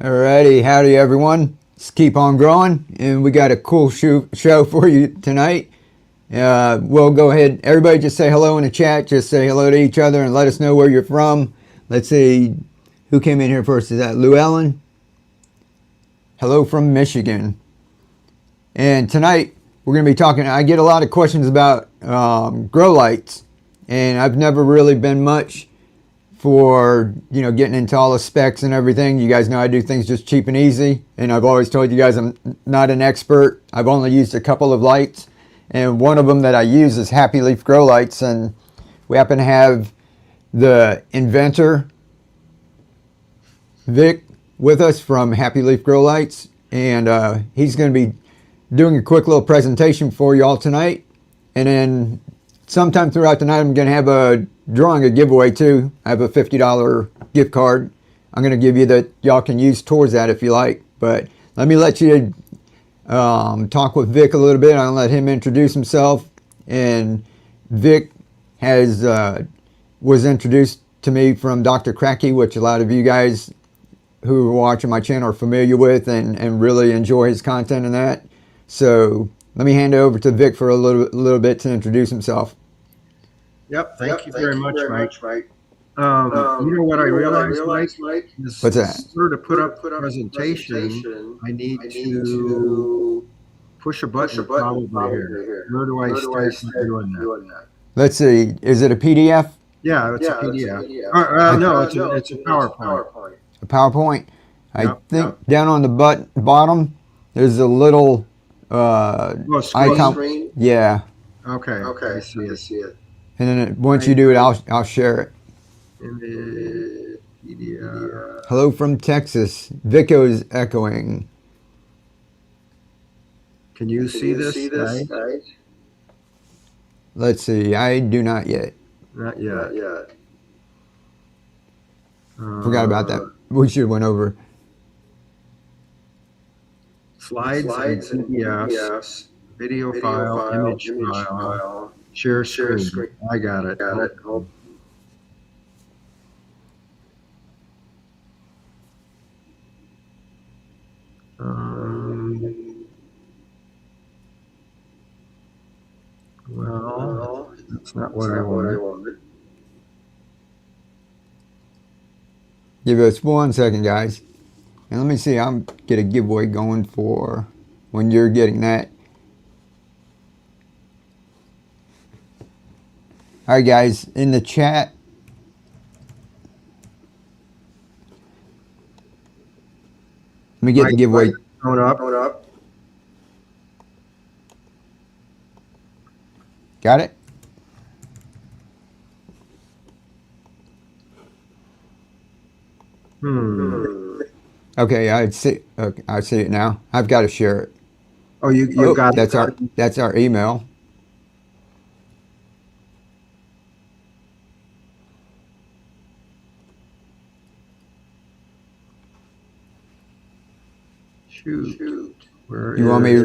Alrighty, howdy everyone. Let's keep on growing, and we got a cool show for you tonight. We'll go ahead. Everybody, just say hello in the chat. Just say hello to each other and let us know where you're from. Let's see who came in here first. Is that Llewellyn? Hello from Michigan. And tonight we're going to be talking. I get a lot of questions about grow lights, and I've never really been much for getting into all the specs and everything. You guys know I do things just cheap and easy, and I've always told you guys I'm not an expert. I've only used a couple of lights, and one of them that I use is Happy Leaf grow lights, and we happen to have the inventor Vic with us from Happy Leaf grow lights, and he's going to be doing a quick little presentation for you all tonight, and then sometime throughout the night I'm going to have a drawing, a giveaway too. I have a $50 gift card I'm going to give you that y'all can use towards that if you like. But let me let you talk with Vic a little bit. I'll let him introduce himself. And Vic was introduced to me from Dr. Cracky, which a lot of you guys who are watching my channel are familiar with and really enjoy his content and that. So let me hand it over to Vic for a little bit to introduce himself. Yep, thank you very much, Mike. You know what I realized, Mike? Is what's that? In order to put up a presentation, I need to push a button probably here. Where do I start doing that? Let's see. Is it a PDF? Yeah, it's a PDF. No, it's a PowerPoint. A PowerPoint? I think down on the bottom, there's a little icon. Yeah. Okay, I see it. And then once you do it, I'll share it. Hello from Texas. Vico is echoing. Can you see this? Guys? Let's see. I do not yet. Not yet. Forgot about that. We should have went over slides and PDFs, video file, image file. Share screen. I got it. Well, that's not what I wanted. Give us 1 second, guys. And let me see. I'll get a giveaway going for when you're getting that. All right, guys, in the chat, let me get the giveaway. Going up. Got it? Okay, I see it now. I've got to share it. Oh, you got it. That's our email. Shoot. Where you want me?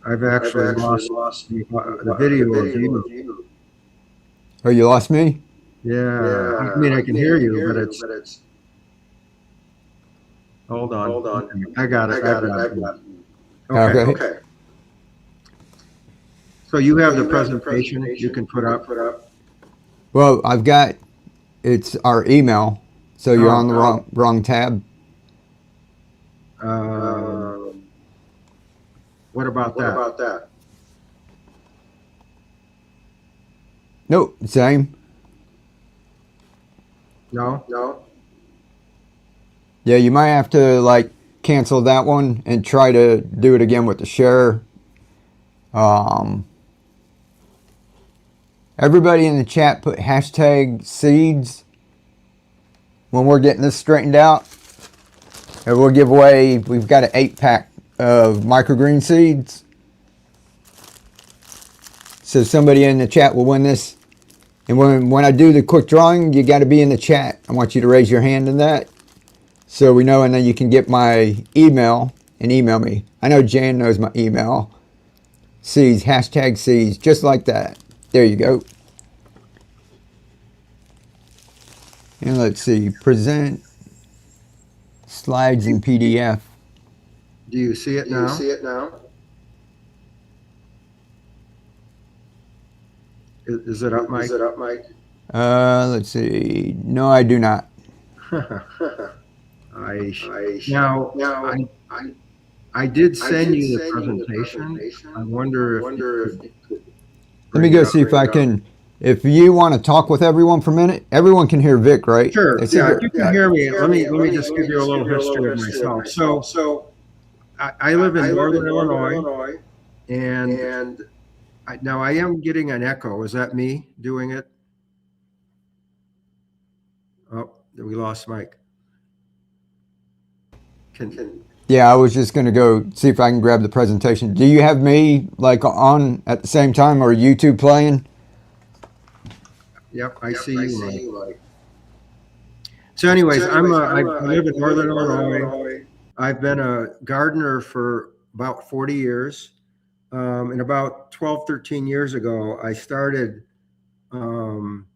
I've actually lost the video of you. Oh, you lost me? Yeah. I mean, I can hear you, but it's. Hold on. I got it. Okay. So you have the presentation you can put up. Well, it's our email, so you're on the wrong tab. What about that? Nope, same. No. Yeah, you might have to cancel that one and try to do it again with the share. Everybody in the chat put hashtag seeds when we're getting this straightened out. And we'll give away, we've got an 8-pack of microgreen seeds. So somebody in the chat will win this. And when I do the quick drawing, you got to be in the chat. I want you to raise your hand in that, so we know, and then you can get my email and email me. I know Jan knows my email. Seeds, hashtag seeds, just like that. There you go. And let's see, present slides in PDF. Do you see it Do you now? see it now? Is it up, Mike? Is it up, Mike? Let's see. No, I do not. I I now now I I I did I send did you the send you the presentation. I presentation. I wonder if you wonder could if you could Let me bring it go up. see if I can. If you want to talk with everyone for a minute, everyone can hear Vic, right? Sure. They said Yeah, if that. you can Yeah, if hear you can me, hear me, let me let just give me you a just little give you a little history of history of myself. myself. So So I live in I live in northern northern Illinois, Illinois, and and now I am getting an echo. Is that me doing it? Oh, we lost Mike. Can can Yeah, I was just going to go see if I can grab the presentation. Do you have me like on at the same time or YouTube playing? Yep, I yep, see I you, see Mike. you, Mike. So, anyways, So, anyways, I live in I live northern in northern Illinois. Illinois. I've been a gardener for about 40 years. And about 12, 13 years ago, I started um,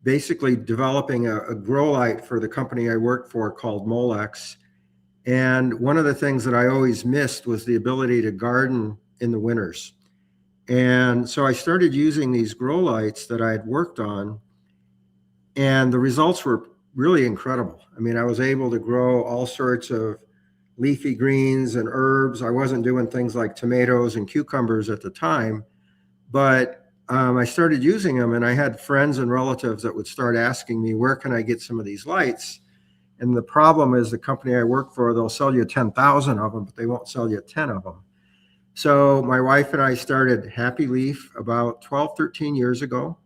basically developing a grow light for the company I worked for called Molex. And one of the things that I always missed was the ability to garden in the winters. And so I started using these grow lights that I had worked on, and the results were really incredible. I mean, I was able to grow all sorts of leafy greens and herbs. I wasn't doing things like tomatoes and cucumbers at the time, but I started using them, and I had friends and relatives that would start asking me, where can I get some of these lights? And the problem is the company I work for, they'll sell you 10,000 of them, but they won't sell you 10 of them. So my wife and I started Happy Leaf about 12, 13 years ago.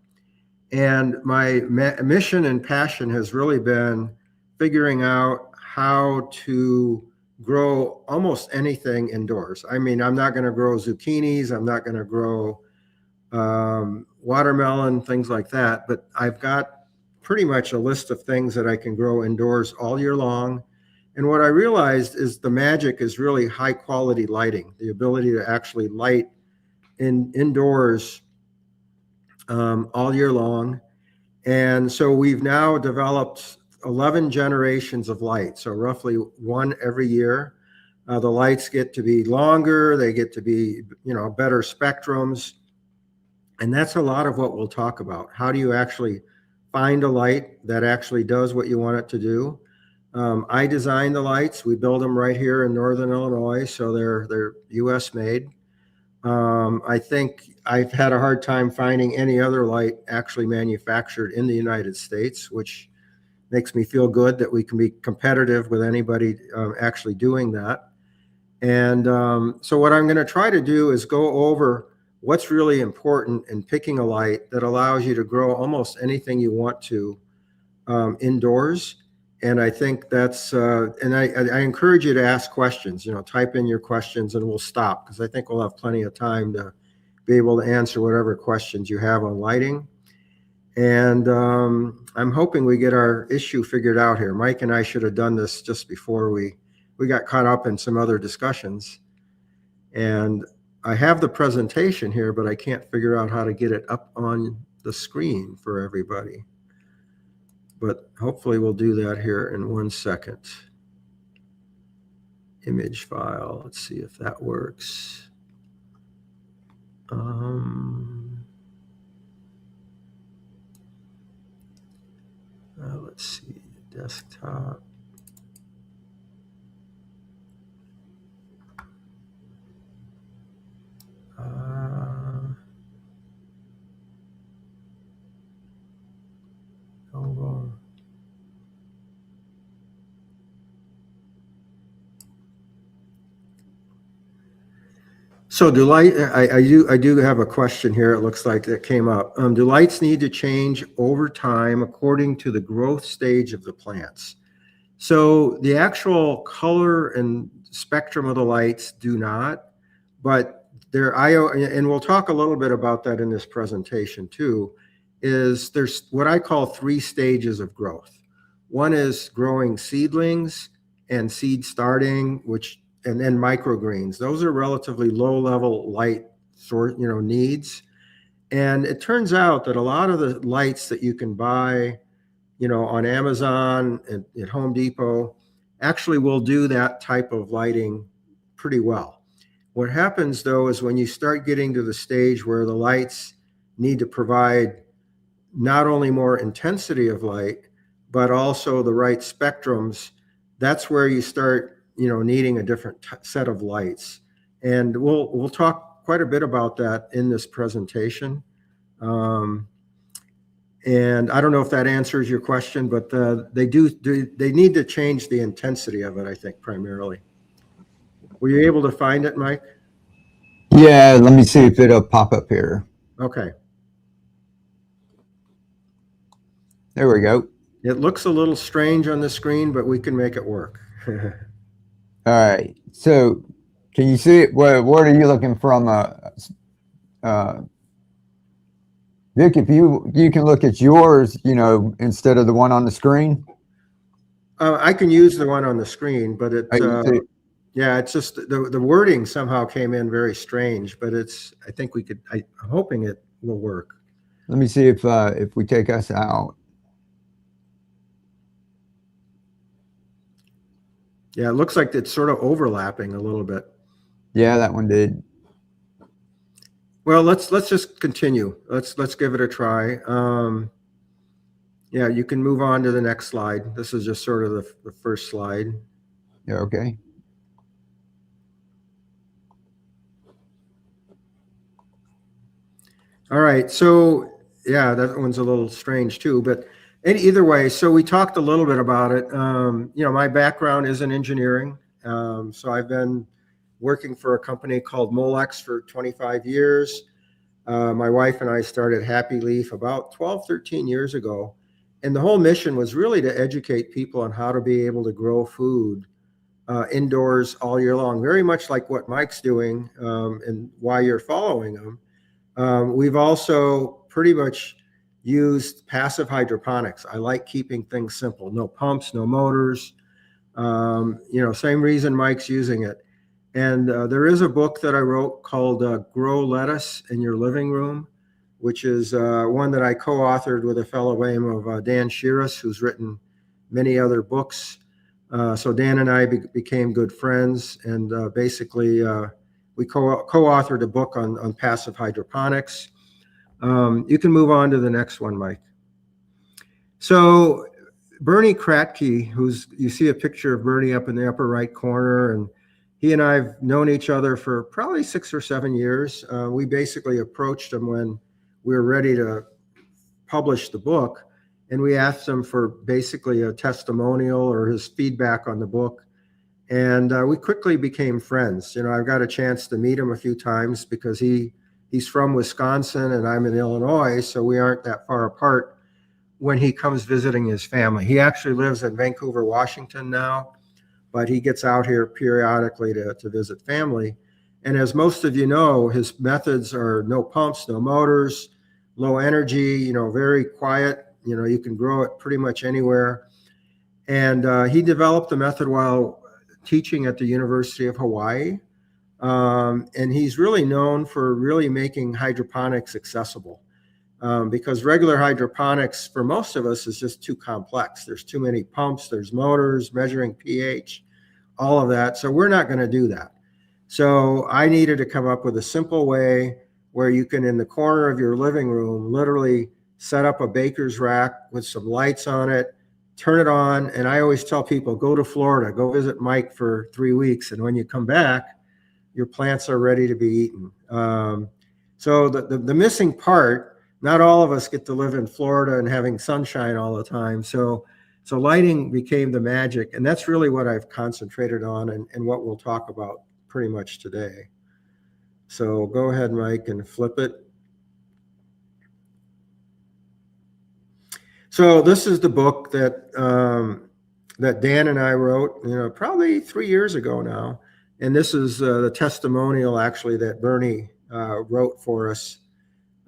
And my mission and passion has really been figuring out how to grow almost anything indoors. I mean, I'm not going to grow zucchinis, I'm not going to grow watermelon, things like that. But I've got pretty much a list of things that I can grow indoors all year long. And what I realized is the magic is really high quality lighting, the ability to actually light indoors all year long. And so we've now developed 11 generations of light, so roughly one every year. The lights get to be longer, they get to be, better spectrums. And that's a lot of what we'll talk about. How do you actually find a light that actually does what you want it to do? I design the lights. We build them right here in Northern Illinois, so they're U.S. made. I think I've had a hard time finding any other light actually manufactured in the United States, which makes me feel good that we can be competitive with anybody actually doing that. And so what I'm going to try to do is go over what's really important in picking a light that allows you to grow almost anything you want to indoors. And I think that's, and I encourage you to ask questions, type in your questions and we'll stop because I think we'll have plenty of time to be able to answer whatever questions you have on lighting. And I'm hoping we get our issue figured out here. Mike and I should have done this just before we got caught up in some other discussions. And I have the presentation here, but I can't figure out how to get it up on the screen for everybody. But hopefully we'll do that here in 1 second. Image file. Let's see if that works. Let's see, desktop. Hold on. So do light, I do have a question here. It looks like that came up. Do lights need to change over time according to the growth stage of the plants? So the actual color and spectrum of the lights do not, but and we'll talk a little bit about that in this presentation too, is there's what I call 3 stages of growth. One is growing seedlings and seed starting, and then microgreens. Those are relatively low level light needs. And it turns out that a lot of the lights that you can buy, on Amazon and at Home Depot actually will do that type of lighting pretty well. What happens though is when you start getting to the stage where the lights need to provide not only more intensity of light, but also the right spectrums, that's where you start, needing a different set of lights. And we'll talk quite a bit about that in this presentation. And I don't know if that answers your question, but they need to change the intensity of it, I think, primarily. Were you able to find it, Mike? Yeah, let me see if it'll pop up here. Okay. There we go. It looks a little strange on the screen, but we can make it work. All right. So, can you see it? What are you looking from? Vic, if you can look at yours, instead of the one on the screen. I can use the one on the screen, but Yeah, it's just the wording somehow came in very strange. But I think I'm hoping it will work. Let me see if we take us out. Yeah, it looks like it's sort of overlapping a little bit. Yeah, that one did. Well, let's just continue. Let's give it a try. Yeah, you can move on to the next slide. This is just sort of the first slide. Yeah, okay. All right, so yeah, that one's a little strange too, but either way, so we talked a little bit about it. My background is in engineering. So I've been working for a company called Molex for 25 years. My wife and I started Happy Leaf about 12, 13 years ago. And the whole mission was really to educate people on how to be able to grow food indoors all year long, very much like what Mike's doing and why you're following him. We've also pretty much used passive hydroponics. I like keeping things simple, no pumps, no motors, same reason Mike's using it. And there is a book that I wrote called Grow Lettuce in Your Living Room, which is one that I co-authored with a fellow by the name of Dan Shiras, who's written many other books. So Dan and I became good friends, and basically we co-authored a book on passive hydroponics. You can move on to the next one, Mike. So Bernie Kratke, you see a picture of Bernie up in the upper right corner, and he and I have known each other for probably 6 or 7 years. We basically approached him when we were ready to publish the book, and we asked him for basically a testimonial or his feedback on the book. And we quickly became friends. I've got a chance to meet him a few times because he's from Wisconsin and I'm in Illinois, so we aren't that far apart when he comes visiting his family. He actually lives in Vancouver, Washington now, but he gets out here periodically to visit family. And as most of you know, his methods are no pumps, no motors, low energy, very quiet. You can grow it pretty much anywhere. And he developed the method while teaching at the University of Hawaii. And he's really known for really making hydroponics accessible. Because regular hydroponics for most of us is just too complex. There's too many pumps, there's motors, measuring pH, all of that. So we're not going to do that. So I needed to come up with a simple way where you can, in the corner of your living room, literally set up a baker's rack with some lights on it, turn it on. And I always tell people, go to Florida, go visit Mike for 3 weeks. And when you come back, your plants are ready to be eaten. So the missing part, not all of us get to live in Florida and having sunshine all the time. So lighting became the magic. And that's really what I've concentrated on and what we'll talk about pretty much today. So go ahead, Mike, and flip it. So this is the book that Dan and I wrote, probably 3 years ago now. And this is the testimonial, actually, that Bernie wrote for us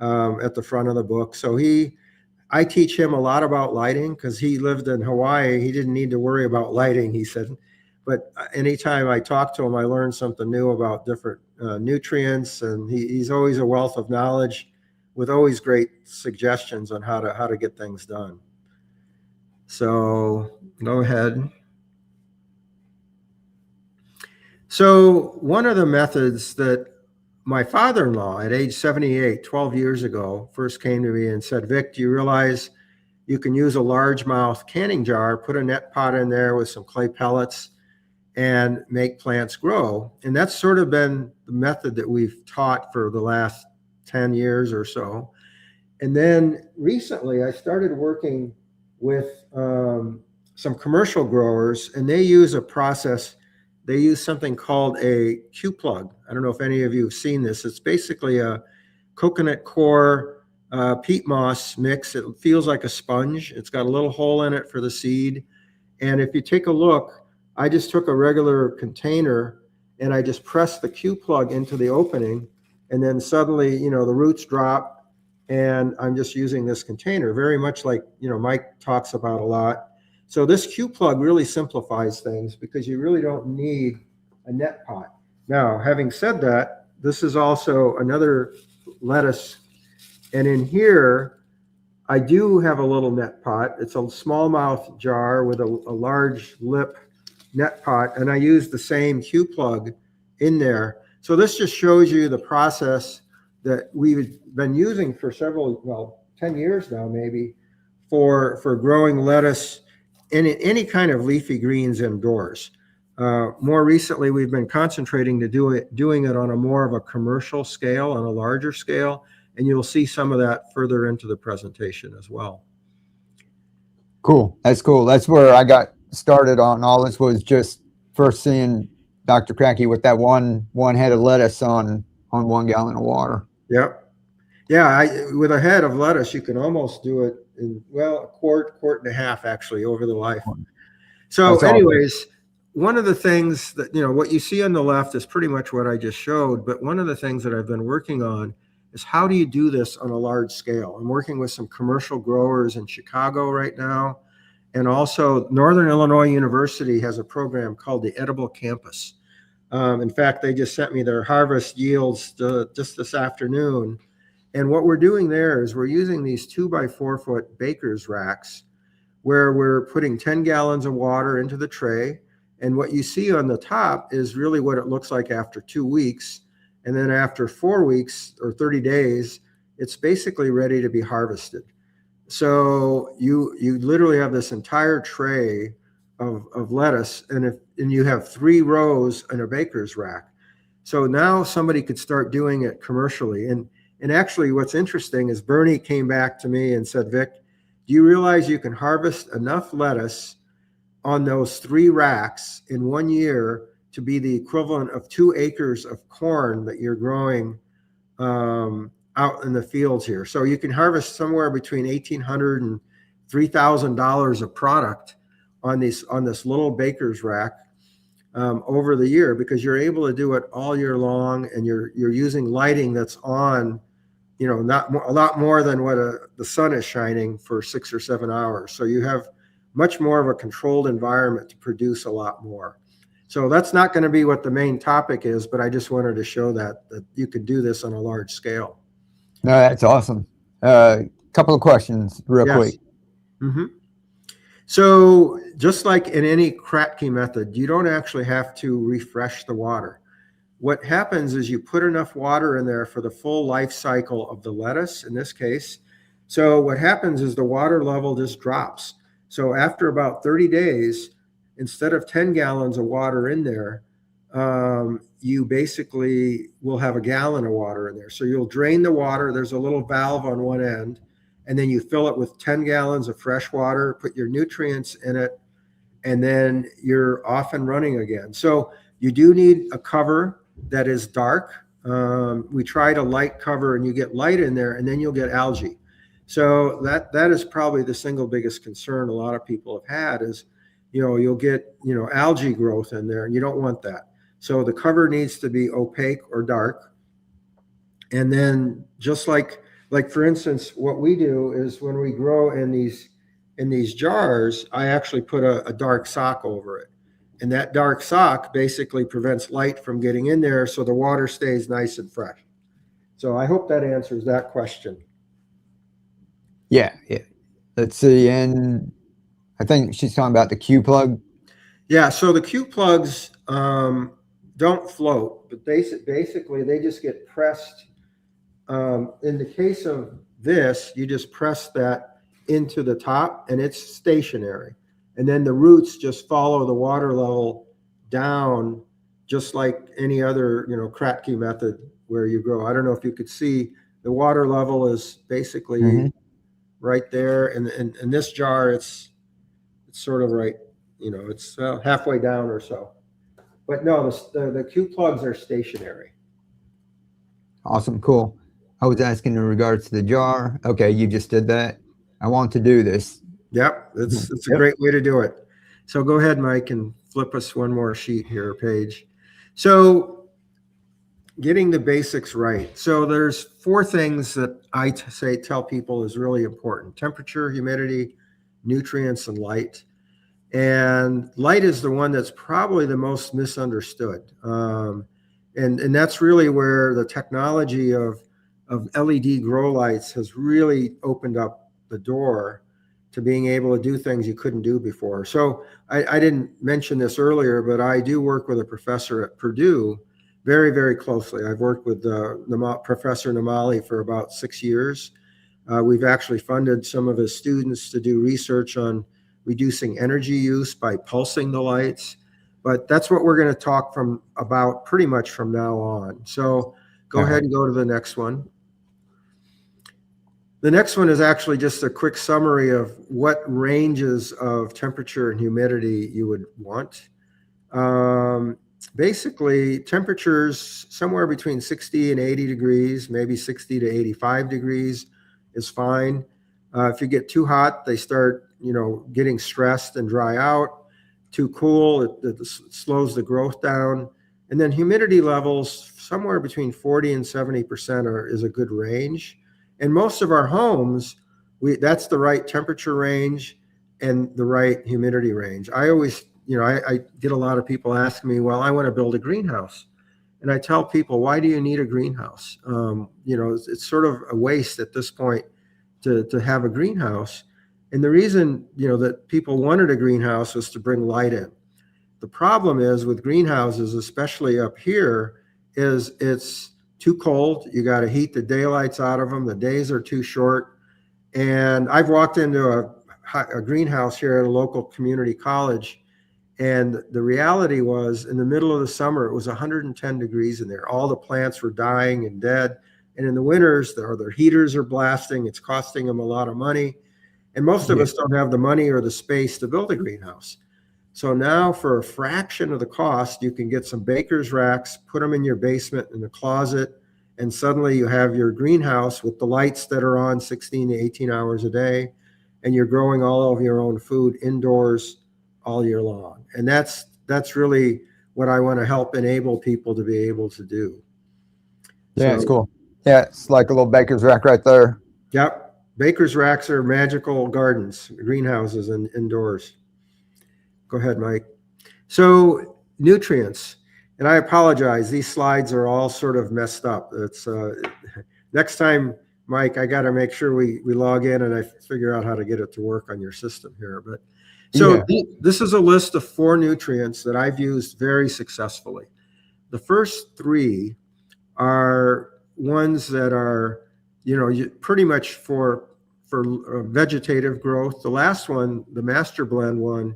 at the front of the book. So I teach him a lot about lighting because he lived in Hawaii. He didn't need to worry about lighting, he said. But anytime I talk to him, I learn something new about different nutrients. And he's always a wealth of knowledge with always great suggestions on how to get things done. So go ahead. So one of the methods that my father-in-law at age 78, 12 years ago, first came to me and said, Vic, do you realize you can use a largemouth canning jar, put a net pot in there with some clay pellets, and make plants grow? And that's sort of been the method that we've taught for the last 10 years or so. And then recently I started working with some commercial growers, and they use a process. They use something called a Q plug. I don't know if any of you have seen this. It's basically a coconut coir peat moss mix. It feels like a sponge. It's got a little hole in it for the seed. And if you take a look, I just took a regular container and I just pressed the Q plug into the opening, and then suddenly, the roots drop, and I'm just using this container, very much like, Mike talks about a lot. So this Q plug really simplifies things because you really don't need a net pot. Now, having said that, this is also another lettuce. And in here, I do have a little net pot. It's a smallmouth jar with a large lip net pot, and I use the same Q plug in there. So this just shows you the process that we've been using for 10 years now, maybe, for growing lettuce in any kind of leafy greens indoors. More recently, we've been concentrating to doing it on a more of a commercial scale, on a larger scale, and you'll see some of that further into the presentation as well. Cool. That's cool. That's where I got started on all this, was just first seeing Dr. Cracky with that one head of lettuce on 1 gallon of water. Yep. Yeah, with a head of lettuce, you can almost do it in, a quart and a half, actually, over the life. So anyways, one of the things that, what you see on the left is pretty much what I just showed. But one of the things that I've been working on is, how do you do this on a large scale? I'm working with some commercial growers in Chicago right now. And also Northern Illinois University has a program called the Edible Campus. In fact, they just sent me their harvest yields just this afternoon. And what we're doing there is we're using these 2x4 foot baker's racks where we're putting 10 gallons of water into the tray. And what you see on the top is really what it looks like after 2 weeks. And then after 4 weeks or 30 days, it's basically ready to be harvested. So you literally have this entire tray of lettuce, and you have 3 rows in a baker's rack. So now somebody could start doing it commercially. And actually what's interesting is Bernie came back to me and said, Vic, do you realize you can harvest enough lettuce on those 3 racks in 1 year to be the equivalent of 2 acres of corn that you're growing out in the fields here? So you can harvest somewhere between $1,800 and $3,000 of product on this little baker's rack over the year, because you're able to do it all year long, and you're using lighting that's on, not a lot more than what the sun is shining for 6 or 7 hours. So you have much more of a controlled environment to produce a lot more. So that's not going to be what the main topic is, but I just wanted to show that you could do this on a large scale. No, that's awesome. Couple of questions real quick. Mm-hmm. So just like in any Kratky method, you don't actually have to refresh the water. What happens is you put enough water in there for the full life cycle of the lettuce, in this case. So what happens is the water level just drops. So after about 30 days, instead of 10 gallons of water in there, you basically will have 1 gallon of water in there. So you'll drain the water. There's a little valve on one end, and then you fill it with 10 gallons of fresh water, put your nutrients in it, and then you're off and running again. So you do need a cover that is dark. We tried a light cover, and you get light in there, and then you'll get algae. So that is probably the single biggest concern a lot of people have had is, you'll get, algae growth in there, and you don't want that. So the cover needs to be opaque or dark. And then just like for instance, what we do is when we grow in these jars, I actually put a dark sock over it. And that dark sock basically prevents light from getting in there, so the water stays nice and fresh. So I hope that answers that question. Yeah. Let's see. And I think she's talking about the Q plug. Yeah, so the Q plugs don't float, but basically they just get pressed. In the case of this, you just press that into the top and it's stationary. And then the roots just follow the water level down, just like any other, Kratky method where you grow. I don't know if you could see the water level is basically right there. And in this jar, it's sort of right, it's halfway down or so. But no, the Q plugs are stationary. Awesome, cool. I was asking in regards to the jar. Okay, you just did that. I want to do this. Yep, it's a Yep. great way to do it. So go ahead, Mike, and flip us one more sheet here, page. So getting the basics right. So there's four things that I tell people is really important: temperature, humidity, nutrients, and light. And light is the one that's probably the most misunderstood. And that's really where the technology of LED grow lights has really opened up the door to being able to do things you couldn't do before. So I didn't mention this earlier, but I do work with a professor at Purdue very, very closely. I've worked with Professor Namali for about 6 years. We've actually funded some of his students to do research on reducing energy use by pulsing the lights. But that's what we're going to talk about pretty much from now on. So go ahead and go to the next one. The next one is actually just a quick summary of what ranges of temperature and humidity you would want. Basically, temperatures somewhere between 60 and 80 degrees, maybe 60 to 85 degrees is fine. If you get too hot, they start, getting stressed and dry out. Too cool, it slows the growth down. And then humidity levels somewhere between 40 and 70% is a good range. And most of our homes, that's the right temperature range and the right humidity range. I always, I get a lot of people asking me, well, I want to build a greenhouse. And I tell people, why do you need a greenhouse? It's sort of a waste at this point to have a greenhouse. And the reason, that people wanted a greenhouse was to bring light in. The problem is with greenhouses, especially up here, is it's too cold. You got to heat the daylights out of them. The days are too short. And I've walked into a greenhouse here at a local community college, and the reality was in the middle of the summer, it was 110 degrees in there. All the plants were dying and dead. And in the winters, their heaters are blasting. It's costing them a lot of money. And most of us don't have the money or the space to build a greenhouse. So now for a fraction of the cost, you can get some baker's racks, put them in your basement in the closet, and suddenly you have your greenhouse with the lights that are on 16 to 18 hours a day, and you're growing all of your own food indoors all year long. And that's really what I want to help enable people to be able to do. Yeah, it's cool. Yeah, it's like a little baker's rack right there. Yep. Baker's racks are magical gardens, greenhouses, and indoors. Go ahead, Mike. So nutrients, and I apologize. These slides are all sort of messed up. It's next time, Mike, I got to make sure we log in and I figure out how to get it to work on your system here. But so this is a list of 4 nutrients that I've used very successfully. The first 3 are ones that are, pretty much for vegetative growth. The last one, the master blend one,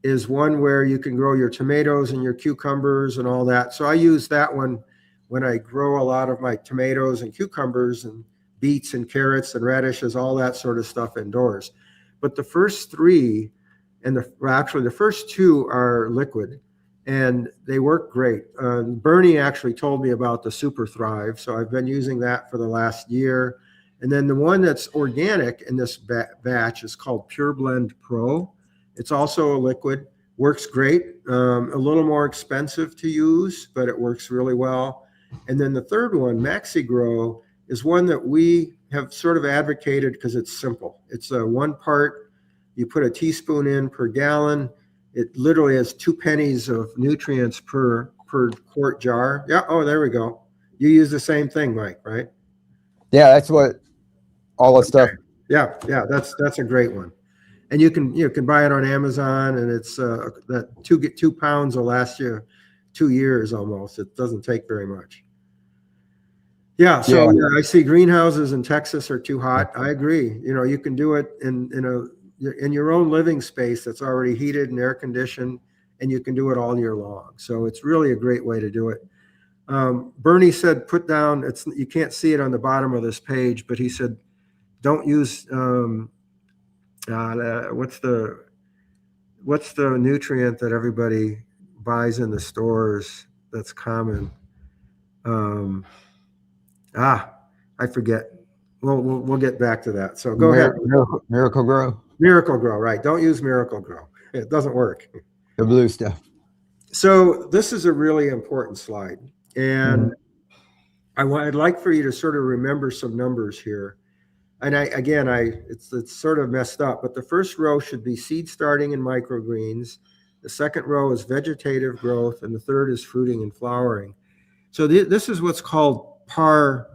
is one where you can grow your tomatoes and your cucumbers and all that. So I use that one when I grow a lot of my tomatoes and cucumbers and beets and carrots and radishes, all that sort of stuff indoors. But the first 3, and the first 2 are liquid, and they work great. Bernie actually told me about the Super Thrive, so I've been using that for the last year. And then the one that's organic in this batch is called Pure Blend Pro. It's also a liquid, works great, a little more expensive to use, but it works really well. And then the third one, Maxi Grow, is one that we have sort of advocated because it's simple. It's a 1 part, you put a teaspoon in per gallon. It literally has 2 pennies of nutrients per quart jar. Yeah, oh, there we go. You use the same thing, Mike, right? Yeah, that's what all the stuff. Yeah, that's a great one. And you can buy it on Amazon, and it's that 2 pounds will last you 2 years almost. It doesn't take very much. Yeah, so Yeah. I see greenhouses in Texas are too hot. I agree. You can do it in your own living space that's already heated and air conditioned, and you can do it all year long. So it's really a great way to do it. Bernie said, put down. You can't see it on the bottom of this page, but he said, don't use what's the nutrient that everybody buys in the stores that's common? Um, I forget. We'll get back to that. So go ahead. Miracle Grow, Miracle Grow, right? Don't use Miracle Grow. It doesn't work. the blue stuff. So this is a really important slide, and I'd like for you to sort of remember some numbers here. And it's sort of messed up, but the first row should be seed starting and microgreens. The second row is vegetative growth, and the third is fruiting and flowering. So this is what's called par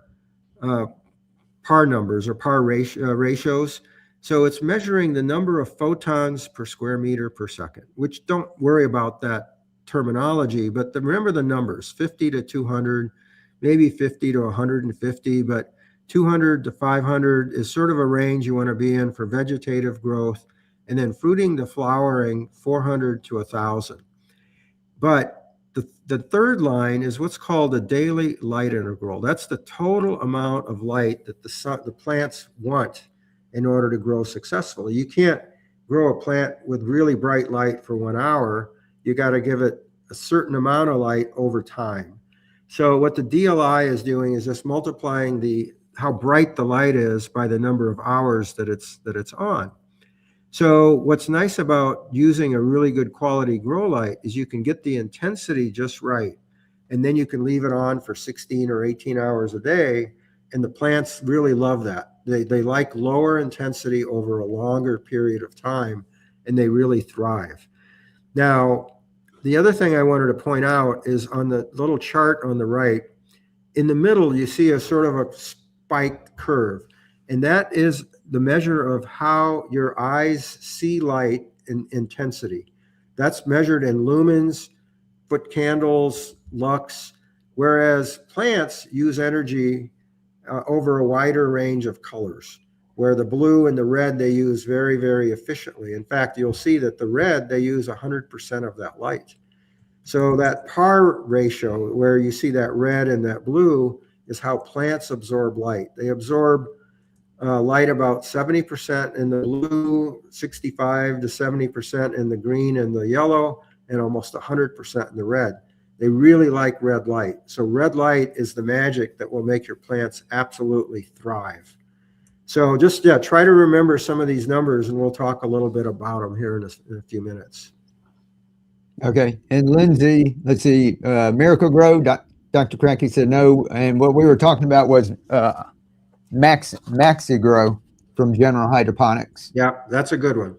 numbers or par ratios. So it's measuring the number of photons per square meter per second, which don't worry about that terminology, but remember the numbers, 50 to 200, maybe 50 to 150, but 200 to 500 is sort of a range you want to be in for vegetative growth. And then fruiting to flowering, 400 to 1,000. But the third line is what's called a daily light integral. That's the total amount of light that the plants want in order to grow successfully. You can't grow a plant with really bright light for 1 hour. You got to give it a certain amount of light over time. So what the DLI is doing is just multiplying how bright the light is by the number of hours that it's on. So what's nice about using a really good quality grow light is you can get the intensity just right, and then you can leave it on for 16 or 18 hours a day, and the plants really love that. They like lower intensity over a longer period of time, and they really thrive. Now, the other thing I wanted to point out is on the little chart on the right, in the middle, you see a sort of a spiked curve, and that is the measure of how your eyes see light in intensity. That's measured in lumens, foot candles, lux, whereas plants use energy over a wider range of colors, where the blue and the red they use very, very efficiently. In fact, you'll see that the red, they use 100% of that light. So that par ratio, where you see that red and that blue, is how plants absorb light. They absorb light about 70% in the blue, 65 to 70% in the green and the yellow, and almost 100% in the red. They really like red light. So red light is the magic that will make your plants absolutely thrive. So just try to remember some of these numbers, and we'll talk a little bit about them here in a few minutes. Okay. And Lindsay, let's see, Miracle Grow, Dr. Cracky said no. And what we were talking about was Maxi Grow from General Hydroponics. Yeah, that's a good one.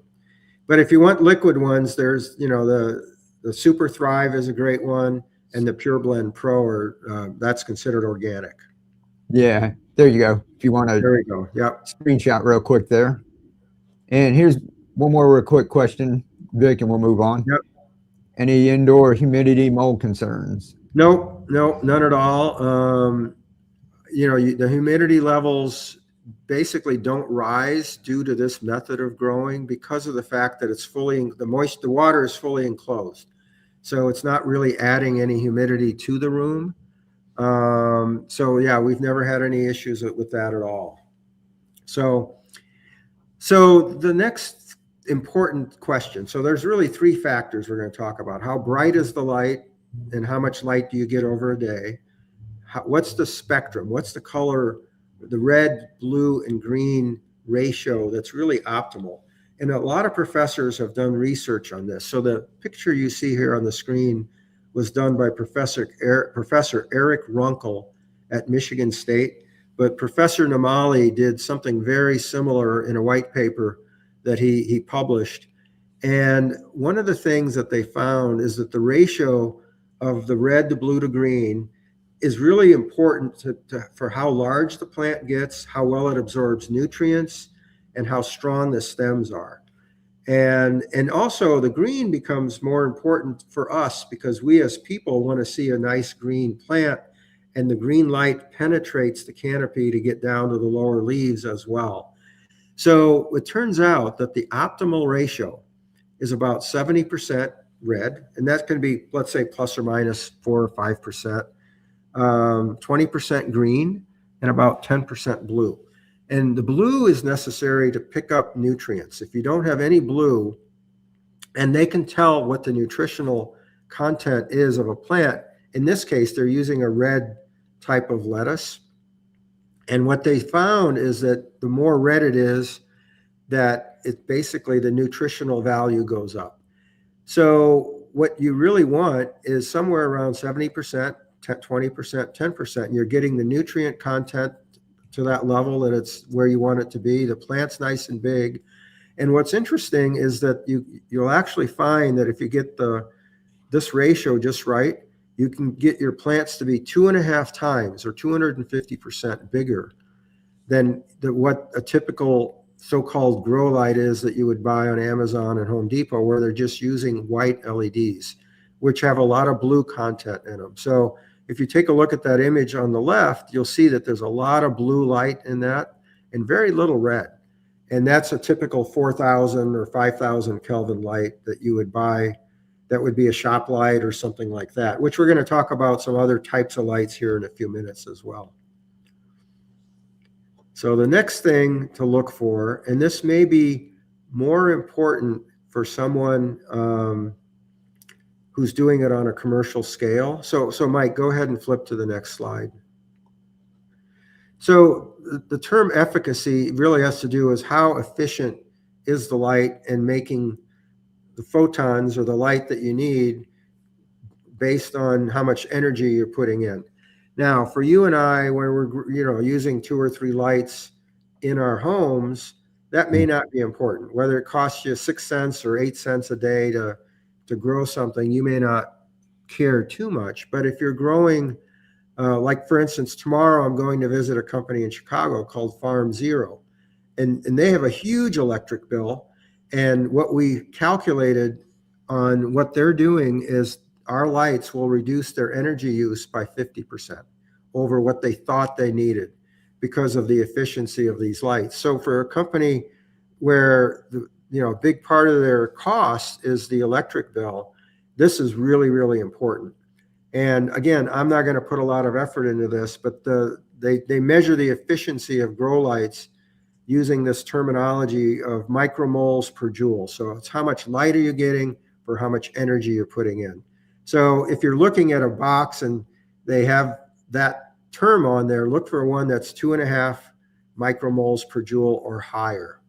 But if you want liquid ones, there's, the Super Thrive is a great one, and the Pure Blend Pro that's considered organic. Yeah, there you go. If you want to, there you go. Yep. Screenshot real quick there. And here's one more real quick question, Vic, and we'll move on. Yep. Any indoor humidity mold concerns? Nope, none at all. The humidity levels basically don't rise due to this method of growing because of the fact that the water is fully enclosed. So it's not really adding any humidity to the room. We've never had any issues with that at all. So the next important question. So there's really three factors we're going to talk about. How bright is the light, and how much light do you get over a day? What's the spectrum? What's the color, the red, blue, and green ratio that's really optimal? And a lot of professors have done research on this. So the picture you see here on the screen was done by Professor Eric Runkle at Michigan State. But Professor Namali did something very similar in a white paper that he published. And one of the things that they found is that the ratio of the red to blue to green is really important for how large the plant gets, how well it absorbs nutrients, and how strong the stems are. And also the green becomes more important for us because we as people want to see a nice green plant, and the green light penetrates the canopy to get down to the lower leaves as well. So it turns out that the optimal ratio is about 70% red, and that can be, let's say, plus or minus 4 or 5%, 20% green, and about 10% blue. And the blue is necessary to pick up nutrients. If you don't have any blue, and they can tell what the nutritional content is of a plant, in this case, they're using a red type of lettuce. And what they found is that the more red it is, that it basically the nutritional value goes up. So what you really want is somewhere around 70%, 20%, 10%. You're getting the nutrient content to that level that it's where you want it to be. The plant's nice and big. And what's interesting is that you'll actually find that if you get this ratio just right, you can get your plants to be 2.5 times or 250% bigger than what a typical so-called grow light is that you would buy on Amazon and Home Depot, where they're just using white LEDs, which have a lot of blue content in them. So if you take a look at that image on the left, you'll see that there's a lot of blue light in that and very little red. And that's a typical 4,000 or 5,000 Kelvin light that you would buy. That would be a shop light or something like that, which we're going to talk about some other types of lights here in a few minutes as well. So the next thing to look for, and this may be more important for someone who's doing it on a commercial scale. So Mike, go ahead and flip to the next slide. So the term efficacy really has to do with how efficient is the light in making the photons or the light that you need based on how much energy you're putting in. Now, for you and I, where we're using 2 or 3 lights in our homes, that may not be important. Whether it costs you 6 cents or 8 cents a day to grow something, you may not care too much. But if you're growing, like for instance, tomorrow I'm going to visit a company in Chicago called Farm Zero, and they have a huge electric bill. And what we calculated on what they're doing is our lights will reduce their energy use by 50% over what they thought they needed because of the efficiency of these lights. So for a company where a big part of their cost is the electric bill, this is really, really important. And again, I'm not going to put a lot of effort into this, but they measure the efficiency of grow lights using this terminology of micromoles per joule. So it's how much light are you getting for how much energy you're putting in. So if you're looking at a box and they have that term on there, look for one that's 2.5 micromoles per joule or higher.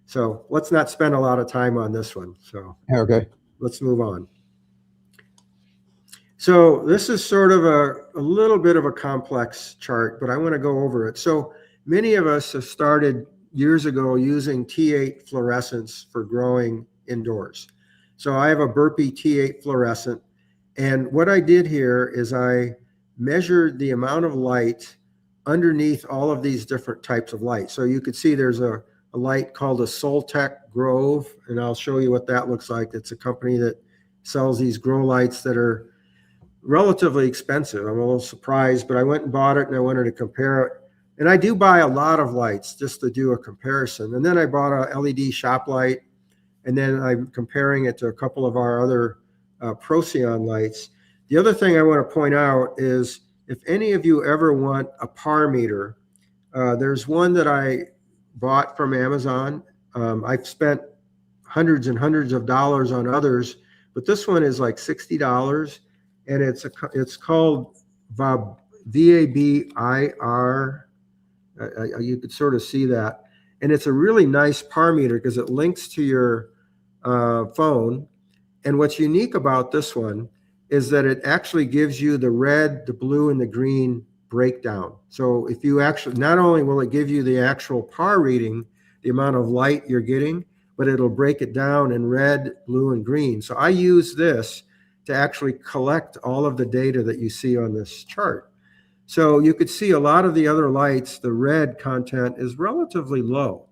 So let's not spend a lot of time on this one. So Okay. let's move on. So this is sort of a little bit of a complex chart, but I want to go over it. So many of us have started years ago using T8 fluorescents for growing indoors. So I have a Burpee T8 fluorescent. And what I did here is I measured the amount of light underneath all of these different types of light. So you could see there's a light called a Soltech Grove, and I'll show you what that looks like. It's a company that sells these grow lights that are relatively expensive. I'm a little surprised, but I went and bought it and I wanted to compare it. And I do buy a lot of lights just to do a comparison. And then I bought a LED shop light, and then I'm comparing it to a couple of our other Procyon lights. The other thing I want to point out is if any of you ever want a par meter, there's one that I bought from Amazon. I've spent hundreds and hundreds of dollars on others, but this one is like $60, and it's called VABIR. You could sort of see that, and it's a really nice par meter because it links to your phone. And what's unique about this one is that it actually gives you the red, the blue, and the green breakdown. So if you actually, not only will it give you the actual par reading, the amount of light you're getting, but it'll break it down in red, blue, and green. So I use this to actually collect all of the data that you see on this chart. So you could see a lot of the other lights, the red content is relatively low.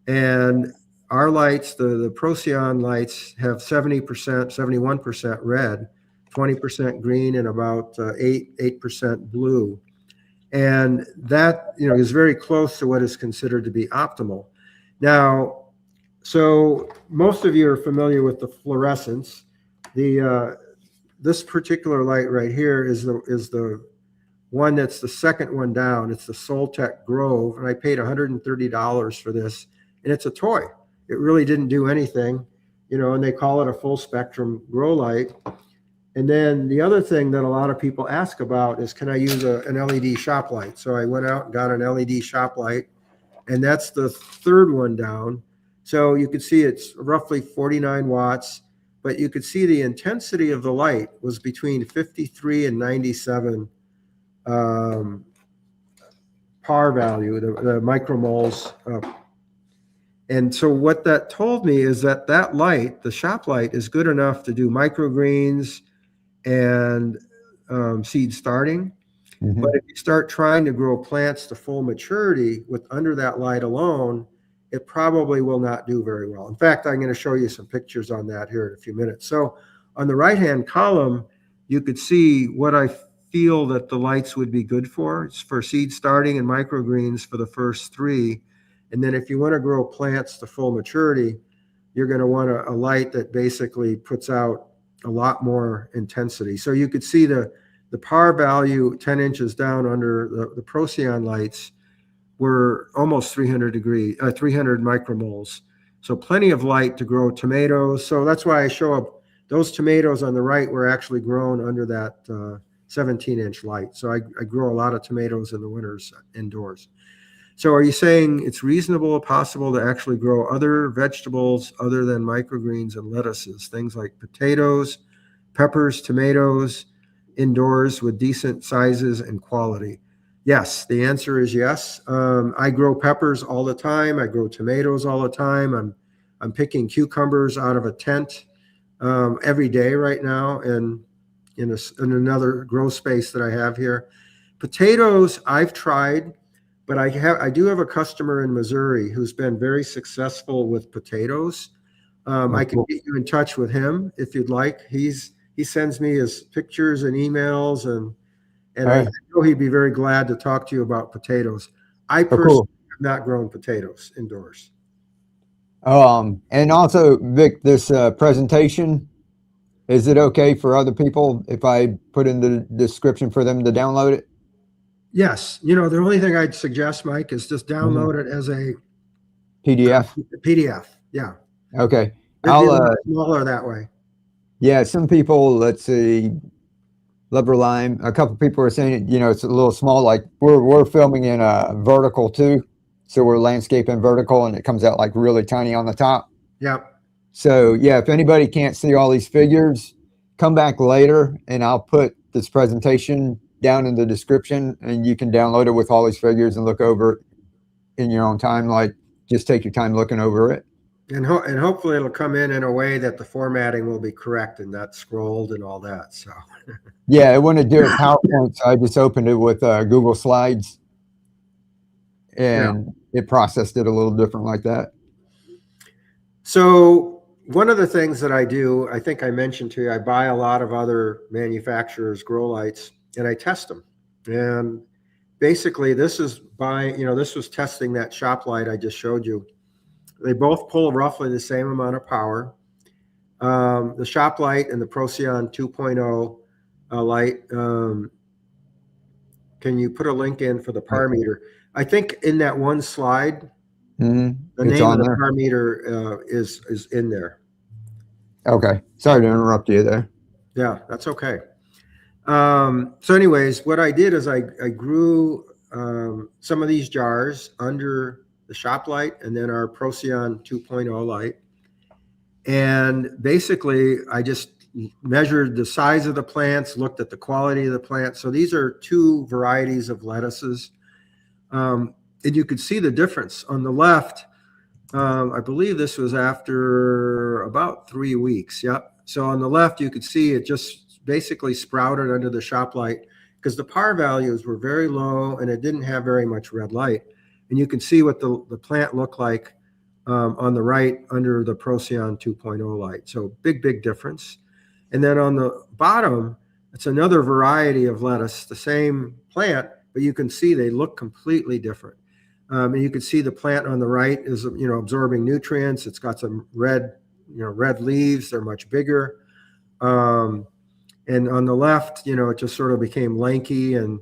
And our lights, the Procyon lights, have 70%, 71% red, 20% green, and about 8% blue. And that, is very close to what is considered to be optimal. Now, so most of you are familiar with the fluorescence. This particular light right here is the one that's the second one down. It's the Soltech Grove, and I paid $130 for this, and it's a toy. It really didn't do anything, and they call it a full spectrum grow light. And then the other thing that a lot of people ask about is, can I use an LED shop light? So I went out and got an LED shop light, and that's the third one down. So you could see it's roughly 49 watts, but you could see the intensity of the light was between 53 and 97 par value, the micromoles. And so what that told me is that light, the shop light, is good enough to do microgreens and seed starting. Mhm. But if you start trying to grow plants to full maturity with under that light alone, it probably will not do very well. In fact, I'm going to show you some pictures on that here in a few minutes. So on the right-hand column, you could see what I feel that the lights would be good for. It's for seed starting and microgreens for the first three. And then if you want to grow plants to full maturity, you're going to want a light that basically puts out a lot more intensity. So you could see the par value 10 inches down under the Procyon lights were almost 300 micromoles. So plenty of light to grow tomatoes. So that's why I show up. Those tomatoes on the right were actually grown under that 17-inch light. So I grow a lot of tomatoes in the winters indoors. So are you saying it's reasonable or possible to actually grow other vegetables other than microgreens and lettuces, things like potatoes, peppers, tomatoes, indoors with decent sizes and quality? Yes, the answer is yes. I grow peppers all the time. I grow tomatoes all the time. I'm picking cucumbers out of a tent every day right now, and in another grow space that I have here. Potatoes, I've tried, but I do have a customer in Missouri who's been very successful with potatoes. I can get you in touch with him if you'd like. He sends me his pictures and emails, and I know he'd be very glad to talk to you about potatoes. I personally have not grown potatoes indoors. And also, Vic, this presentation, is it okay for other people if I put in the description for them to download it? Yes. The only thing I'd suggest, Mike, is just download it as a PDF. PDF. Yeah. Okay. It'd be a little smaller that way. Yeah, some people, let's see, Lever Lime, a couple people are saying, it's a little small. Like we're filming in a vertical too. So we're landscaping vertical, and it comes out like really tiny on the top. Yep. So yeah, if anybody can't see all these figures, come back later and I'll put this presentation down in the description, and you can download it with all these figures and look over it in your own time. Like just take your time looking over it. And hopefully it'll come in a way that the formatting will be correct and not scrolled and all that. So yeah, I want to do it PowerPoint, so I just opened it with Google Slides, and it processed it a little different like that. So one of the things that I do, I think I mentioned to you, I buy a lot of other manufacturers' grow lights and I test them. And basically this was testing that shop light I just showed you. They both pull roughly the same amount of power. The shop light and the Procyon 2.0 light. Can you put a link in for the par meter? I think in that one slide, the name of the par meter is in there. Okay. Sorry to interrupt you there. Yeah, that's okay. So anyways, what I did is I grew some of these jars under the shop light and then our Procyon 2.0 light. And basically, I just measured the size of the plants, looked at the quality of the plants. So these are two varieties of lettuces. And you could see the difference. On the left, I believe this was after about 3 weeks. Yep. So on the left, you could see it just basically sprouted under the shop light because the par values were very low and it didn't have very much red light. And you can see what the plant looked like on the right under the Procyon 2.0 light. So big difference. And then on the bottom, it's another variety of lettuce, the same plant, but you can see they look completely different. And you can see the plant on the right is, absorbing nutrients. It's got some red leaves. They're much bigger. And on the left, it just sort of became lanky and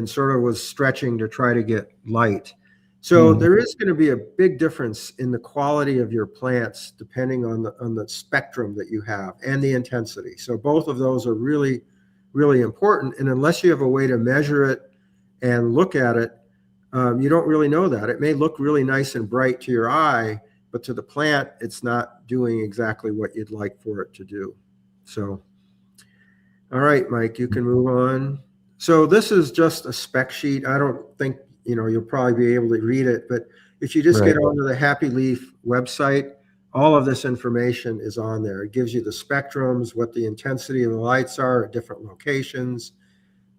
sort of was stretching to try to get light. So there is going to be a big difference in the quality of your plants depending on the spectrum that you have and the intensity. So both of those are really, really important. And unless you have a way to measure it and look at it, you don't really know that. It may look really nice and bright to your eye, but to the plant, it's not doing exactly what you'd like for it to do. So, all right, Mike, you can move on. So this is just a spec sheet. I don't think, you'll probably be able to read it, but if you just get onto the Happy Leaf website, all of this information is on there. It gives you the spectrums, what the intensity of the lights are at different locations,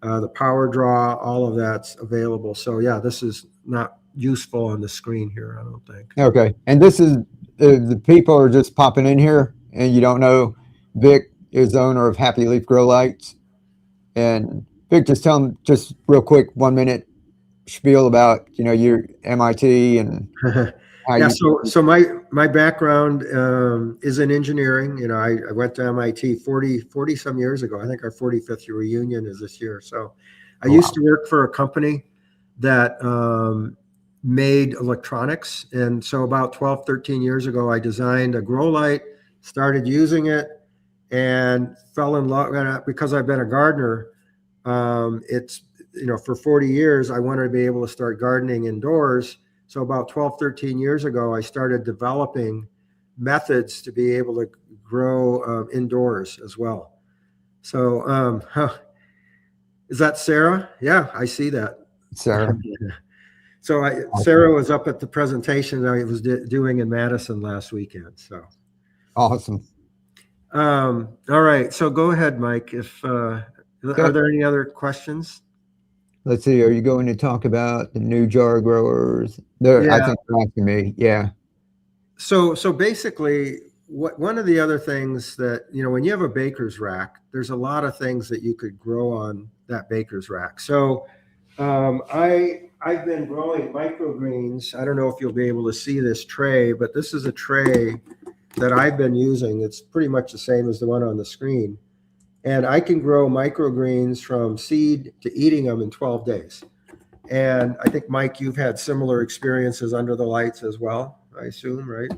the power draw, all of that's available. So yeah, this is not useful on the screen here, I don't think. Okay. And this is, the people are just popping in here and you don't know Vic is the owner of Happy Leaf Grow Lights. And Vic, just tell them just real quick, 1 minute spiel about, your MIT and yeah. So my background is in engineering. I went to MIT 40 some years ago. I think our 45th reunion is this year. So I used to work for a company that made electronics. And so about 12, 13 years ago, I designed a grow light, started using it, and fell in love because I've been a gardener. It's, for 40 years, I wanted to be able to start gardening indoors. So about 12, 13 years ago, I started developing methods to be able to grow indoors as well. So is that Sarah? Yeah, I see that. Sarah. So Sarah was up at the presentation I was doing in Madison last weekend. So awesome. All right. So go ahead, Mike. Are there any other questions? Let's see. Are you going to talk about the new jar growers? I think they're asking me. Yeah. So basically, one of the other things that, when you have a baker's rack, there's a lot of things that you could grow on that baker's rack. So I've been growing microgreens. I don't know if you'll be able to see this tray, but this is a tray that I've been using. It's pretty much the same as the one on the screen. And I can grow microgreens from seed to eating them in 12 days. And I think, Mike, you've had similar experiences under the lights as well, I assume, right?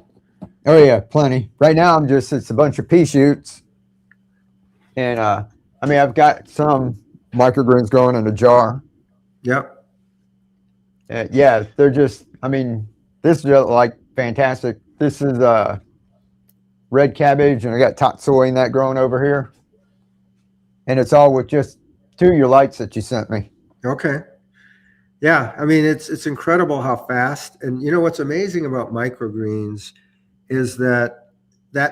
Oh, yeah, plenty. Right now, it's a bunch of pea shoots. And, I've got some microgreens growing in a jar. Yep. Yeah, they're just, this is like fantastic. This is red cabbage, and I got top soy in that growing over here. And it's all with just 2 of your lights that you sent me. Okay. Yeah, it's incredible how fast. And what's amazing about microgreens is that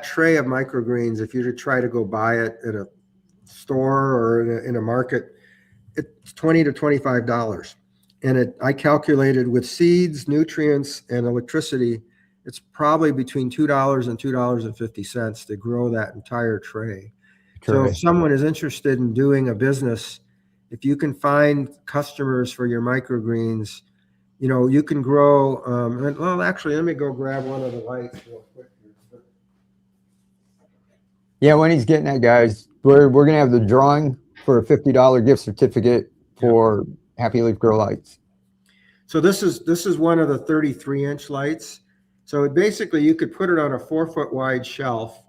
tray of microgreens, if you were to try to go buy it at a store or in a market, it's $20 to $25. And I calculated with seeds, nutrients, and electricity, it's probably between $2 and $2.50 to grow that entire tray. So if someone is interested in doing a business, if you can find customers for your microgreens, you can grow. Well, actually, let me go grab one of the lights real quick. Yeah, when he's getting that, guys, we're going to have the drawing for a $50 gift certificate for Happy Leaf Grow Lights. So this is one of the 33-inch lights. So basically, you could put it on a 4-foot wide shelf.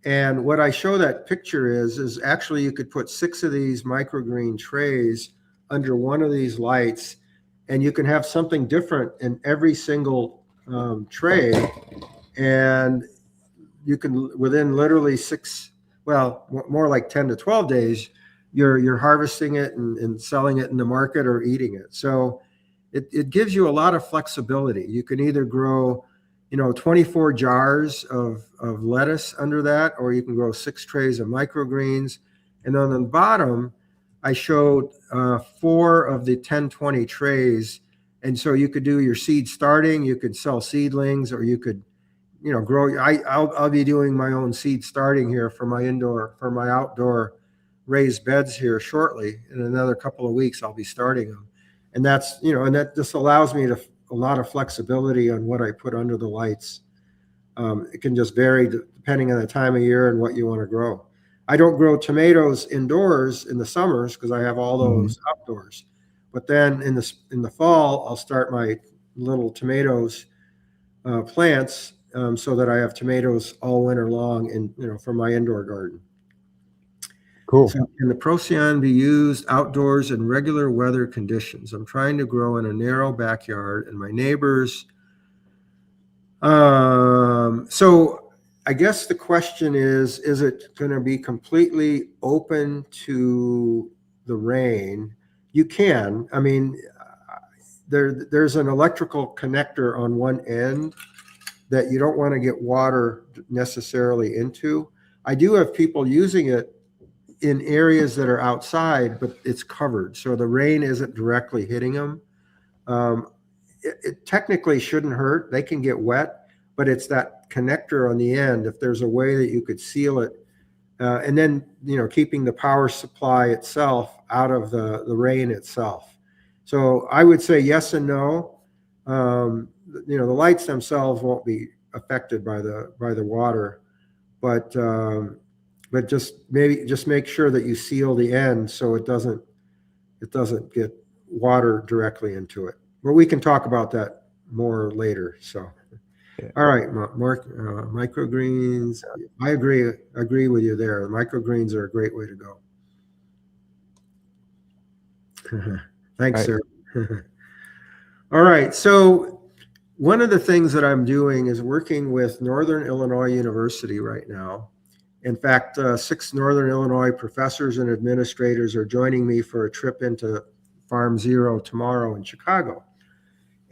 And what I show that picture is actually you could put 6 of these microgreen trays under one of these lights, and you can have something different in every single tray. And you can, within literally more like 10 to 12 days, you're harvesting it and selling it in the market or eating it. So it gives you a lot of flexibility. You can either grow 24 jars of lettuce under that, or you can grow 6 trays of microgreens. And on the bottom, I showed 4 of the 10-20 trays, And so you could do your seed starting, you could sell seedlings, or you could, grow. I'll be doing my own seed starting here for my outdoor raised beds here shortly. In another couple of weeks, I'll be starting them. And that just allows me a lot of flexibility on what I put under the lights. It can just vary depending on the time of year and what you want to grow. I don't grow tomatoes indoors in the summers because I have all those outdoors. But then in the fall, I'll start my little tomatoes plants so that I have tomatoes all winter long for my indoor garden. Cool. So can the Procyon be used outdoors in regular weather conditions? I'm trying to grow in a narrow backyard and my neighbors. So I guess the question is it going to be completely open to the rain? You can. I mean, there's an electrical connector on one end that you don't want to get water necessarily into. I do have people using it in areas that are outside, but it's covered, so the rain isn't directly hitting them. It technically shouldn't hurt. They can get wet, but it's that connector on the end. If there's a way that you could seal it, and then keeping the power supply itself out of the rain itself. So I would say yes and no. The lights themselves won't be affected by the water, but just make sure that you seal the end so it doesn't get water directly into it. But we can talk about that more later. So, Yeah. All right, Mark, microgreens. I agree with you there. Microgreens are a great way to go. Thanks, Right. sir. All right. So one of the things that I'm doing is working with Northern Illinois University right now. In fact, 6 Northern Illinois professors and administrators are joining me for a trip into Farm Zero tomorrow in Chicago.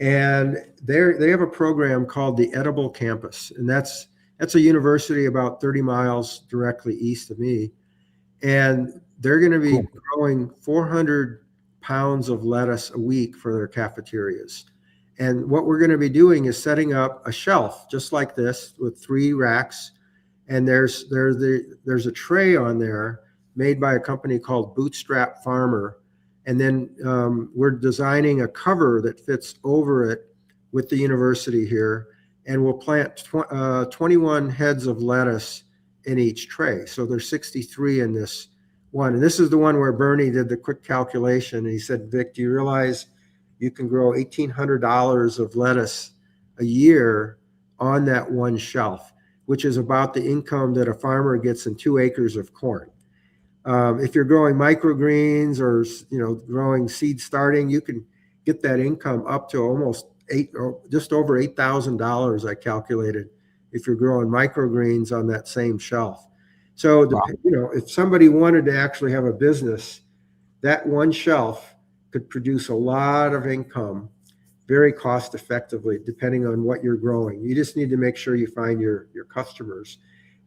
And they have a program called the Edible Campus. And that's a university about 30 miles directly east of me. And they're going to be growing 400 pounds of lettuce a week for their cafeterias. And what we're going to be doing is setting up a shelf just like this with 3 racks. And there's a tray on there made by a company called Bootstrap Farmer. And then we're designing a cover that fits over it with the university here. And we'll plant 21 heads of lettuce in each tray. So there's 63 in this one. And this is the one where Bernie did the quick calculation. And he said, Vic, do you realize you can grow $1,800 of lettuce a year on that one shelf, which is about the income that a farmer gets in 2 acres of corn. If you're growing microgreens or growing seed starting, you can get that income up to almost just over $8,000. I calculated if you're growing microgreens on that same shelf. So if somebody wanted to actually have a business, that one shelf could produce a lot of income very cost effectively, depending on what you're growing. You just need to make sure you find your customers.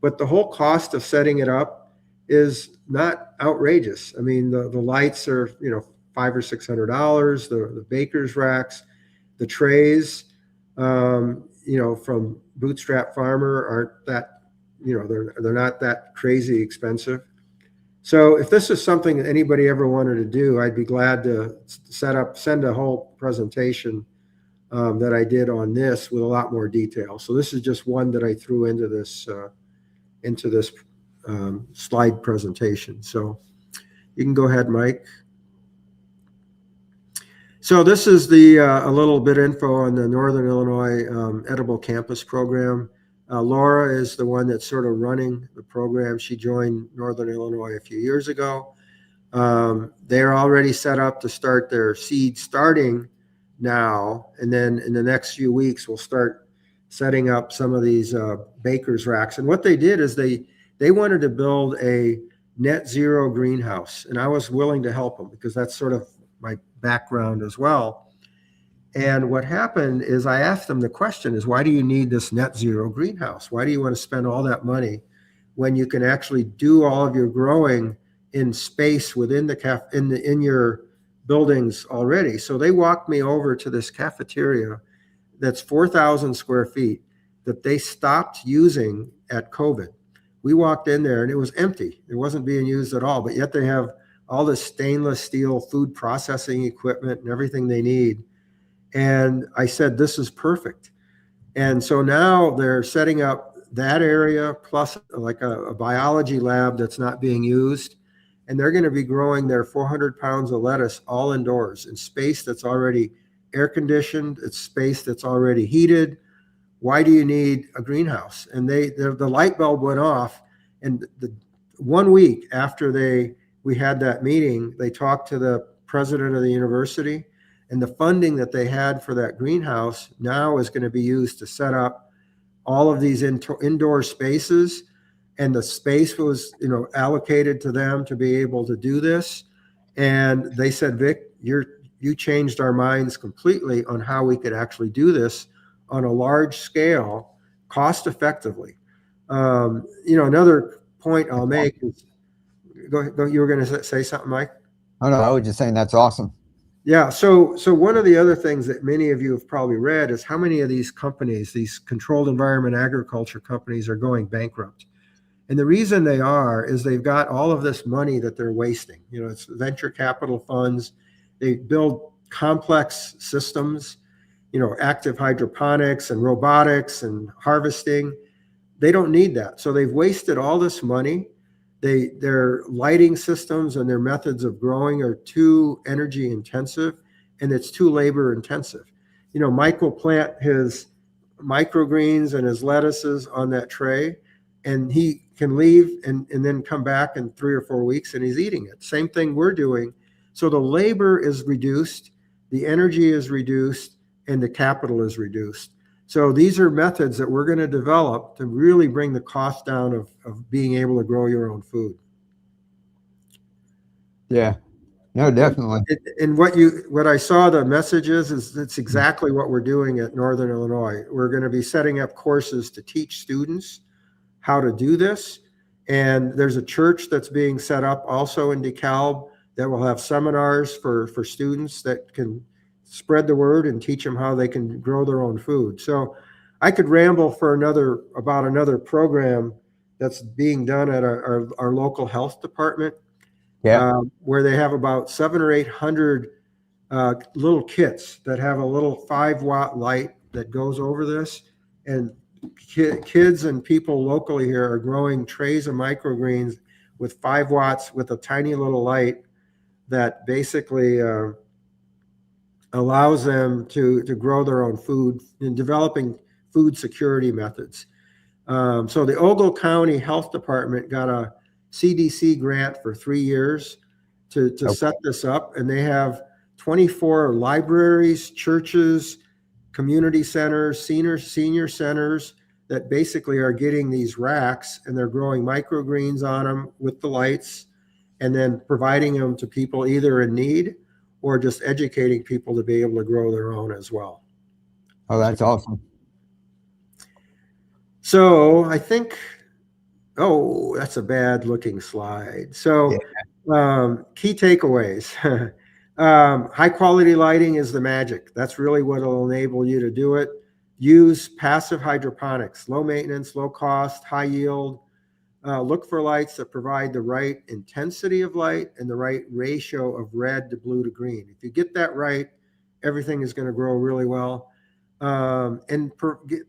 But the whole cost of setting it up is not outrageous. I mean, the lights are, $500 or $600, the baker's racks, the trays, from Bootstrap Farmer aren't that, they're not that crazy expensive. So if this is something that anybody ever wanted to do, I'd be glad to send a whole presentation that I did on this with a lot more detail. So this is just one that I threw into this slide presentation. So you can go ahead, Mike. So this is a little bit info on the Northern Illinois Edible Campus program. Laura is the one that's sort of running the program. She joined Northern Illinois a few years ago. They're already set up to start their seed starting now. And then in the next few weeks, we'll start setting up some of these baker's racks. And what they did is they wanted to build a net zero greenhouse. And I was willing to help them because that's sort of my background as well. And what happened is I asked them the question is, why do you need this net zero greenhouse? Why do you want to spend all that money when you can actually do all of your growing in space within in your buildings already. So they walked me over to this cafeteria that's 4,000 square feet that they stopped using at COVID. We walked in there and it was empty. It wasn't being used at all, but yet they have all this stainless steel food processing equipment and everything they need. And I said, this is perfect. And so now they're setting up that area plus like a biology lab that's not being used. And they're going to be growing their 400 pounds of lettuce all indoors in space that's already air conditioned. It's space that's already heated. Why do you need a greenhouse? And the light bulb went off. And the 1 week after we had that meeting, they talked to the president of the university, and the funding that they had for that greenhouse now is going to be used to set up all of these indoor spaces. And the space was, allocated to them to be able to do this. And they said, Vic, you changed our minds completely on how we could actually do this on a large scale, cost effectively. Another point I'll make is, go, you were going to say something, Mike? Oh, no, I was just saying that's awesome. Yeah. So one of the other things that many of you have probably read is how many of these companies, these controlled environment agriculture companies, are going bankrupt. And the reason they are is they've got all of this money that they're wasting. It's venture capital funds. They build complex systems, active hydroponics and robotics and harvesting. They don't need that. So they've wasted all this money. Their lighting systems and their methods of growing are too energy intensive, and it's too labor intensive. Mike will plant his microgreens and his lettuces on that tray, and he can leave and then come back in 3 or 4 weeks and he's eating it. Same thing we're doing. So the labor is reduced, the energy is reduced, and the capital is reduced. So these are methods that we're going to develop to really bring the cost down of being able to grow your own food. Yeah, no, definitely. And what I saw the messages is it's exactly what we're doing at Northern Illinois. We're going to be setting up courses to teach students how to do this. And there's a church that's being set up also in DeKalb that will have seminars for students that can spread the word and teach them how they can grow their own food. So I could ramble for about another program that's being done at our local health department, where they have about 700 or 800 little kits that have a little 5-watt light that goes over this. And kids and people locally here are growing trays of microgreens with 5 watts with a tiny little light that basically allows them to grow their own food in developing food security methods. So the Ogle County Health Department got a CDC grant for 3 years to set this up, and they have 24 libraries, churches, community centers, senior centers that basically are getting these racks, and they're growing microgreens on them with the lights and then providing them to people either in need or just educating people to be able to grow their own as well. Oh, that's awesome. So I think, that's a bad looking slide. So key takeaways. High quality lighting is the magic. That's really what will enable you to do it. Use passive hydroponics, low maintenance, low cost, high yield. Look for lights that provide the right intensity of light and the right ratio of red to blue to green. If you get that right, everything is going to grow really well. And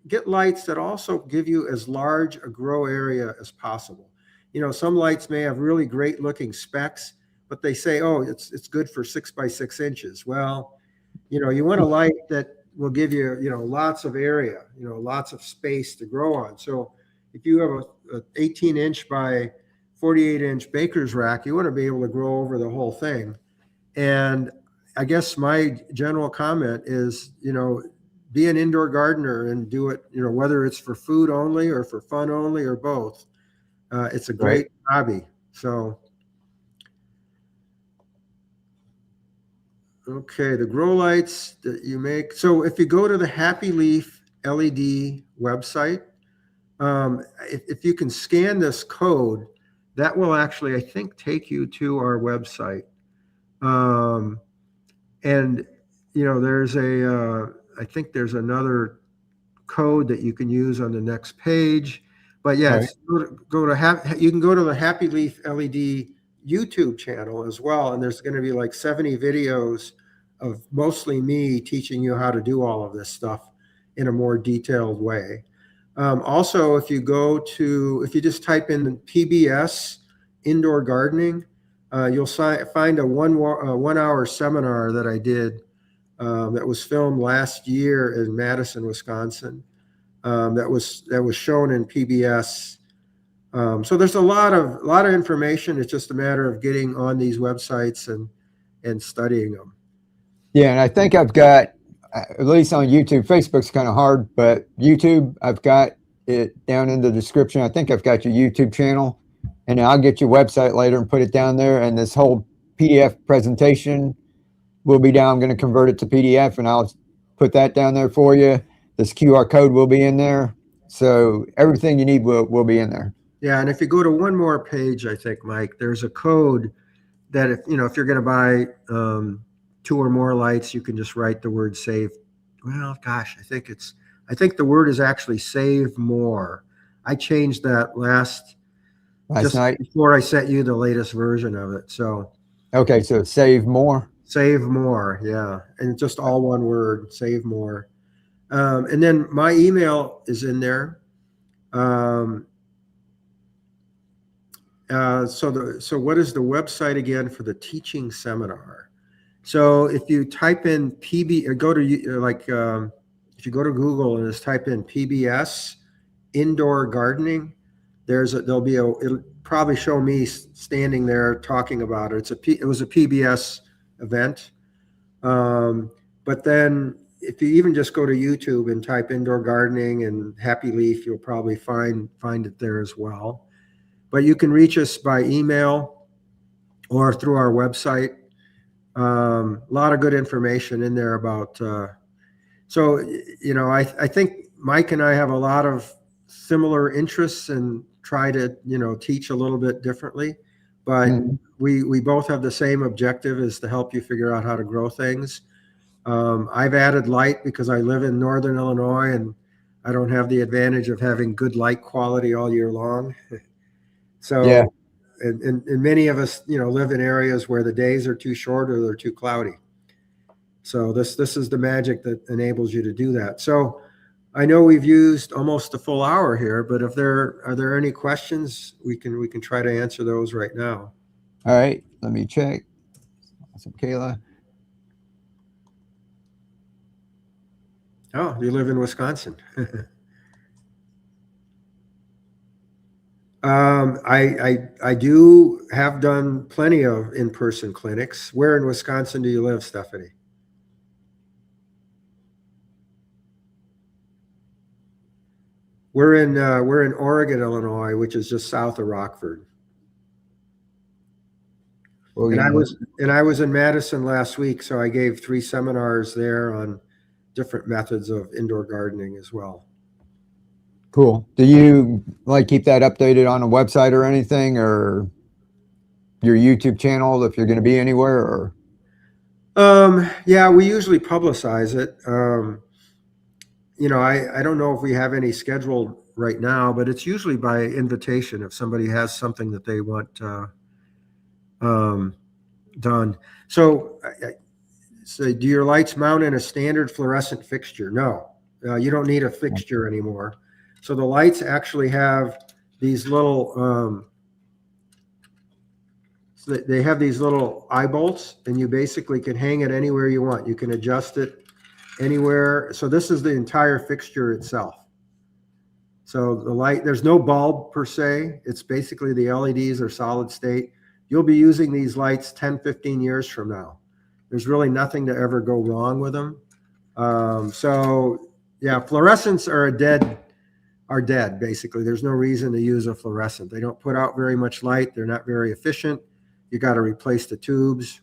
get lights that also give you as large a grow area as possible. Some lights may have really great looking specs, but they say, it's good for 6 by 6 inches. Well, you want a light that will give you, lots of area, lots of space to grow on. So if you have a 18-inch by 48-inch baker's rack, you want to be able to grow over the whole thing. And I guess my general comment is, be an indoor gardener and do it, whether it's for food only or for fun only or both. It's a great hobby. So, okay, the grow lights that you make. So if you go to the Happy Leaf LED website, if you can scan this code, that will actually, I think, take you to our website. And there's I think there's another code that you can use on the next page. But All right. yes, you can go to the Happy Leaf LED YouTube channel as well, and there's going to be like 70 videos of mostly me teaching you how to do all of this stuff in a more detailed way. Also, if you just type in PBS indoor gardening, you'll find a 1 hour seminar that I did that was filmed last year in Madison, Wisconsin. That was shown in PBS. So there's a lot of information. It's just a matter of getting on these websites and studying them. Yeah, and I think I've got at least on YouTube. Facebook's kind of hard, but YouTube, I've got it down in the description. I think I've got your YouTube channel, and I'll get your website later and put it down there. And this whole PDF presentation will be down. I'm going to convert it to PDF, and I'll put that down there for you. This QR code will be in there, so everything you need will be in there. Yeah, and if you go to one more page, I think, Mike, there's a code that if you're going to buy 2 or more lights, you can just write the word save. Well, gosh, I think the word is actually save more. I changed that Last just night. before I sent you the latest version of it. So Okay, so save more. save more, yeah, and just all one word, save more. And then my email is in there. Um, so what is the website again for the teaching seminar? So if you type in PB or go to if you go to Google and just type in PBS indoor gardening, it'll probably show me standing there talking about it. It was a PBS event. But then if you even just go to YouTube and type indoor gardening and Happy Leaf, you'll probably find it there as well. But you can reach us by email or through our website. A lot of good information in there about. I think Mike and I have a lot of similar interests and try to teach a little bit differently, but we both have the same objective, is to help you figure out how to grow things. I've added light because I live in northern Illinois and I don't have the advantage of having good light quality all year long. Yeah. So, and many of us, live in areas where the days are too short or they're too cloudy. So this is the magic that enables you to do that. So I know we've used almost a full hour here, but are there any questions, we can try to answer those right now. All right, let me check. Awesome, Kayla. Oh, you live in Wisconsin. I do have done plenty of in-person clinics. Where in Wisconsin do you live, Stephanie? We're in Oregon, Illinois, which is just south of Rockford. And I was in Madison last week, so I gave 3 seminars there on different methods of indoor gardening as well. Cool. Do you keep that updated on a website or anything, or your YouTube channel if you're going to be anywhere? Or yeah, we usually publicize it. I don't know if we have any scheduled right now, but it's usually by invitation if somebody has something that they want done. So do your lights mount in a standard fluorescent fixture? No, you don't need a fixture anymore. So the lights actually have these little, they have these little eye bolts, and you basically can hang it anywhere you want. You can adjust it anywhere. So this is the entire fixture itself. So the light, there's no bulb per se. It's basically the LEDs are solid state. You'll be using these lights 10, 15 years from now. There's really nothing to ever go wrong with them. So yeah, fluorescents are dead, basically. There's no reason to use a fluorescent. They don't put out very much light. They're not very efficient. You got to replace the tubes.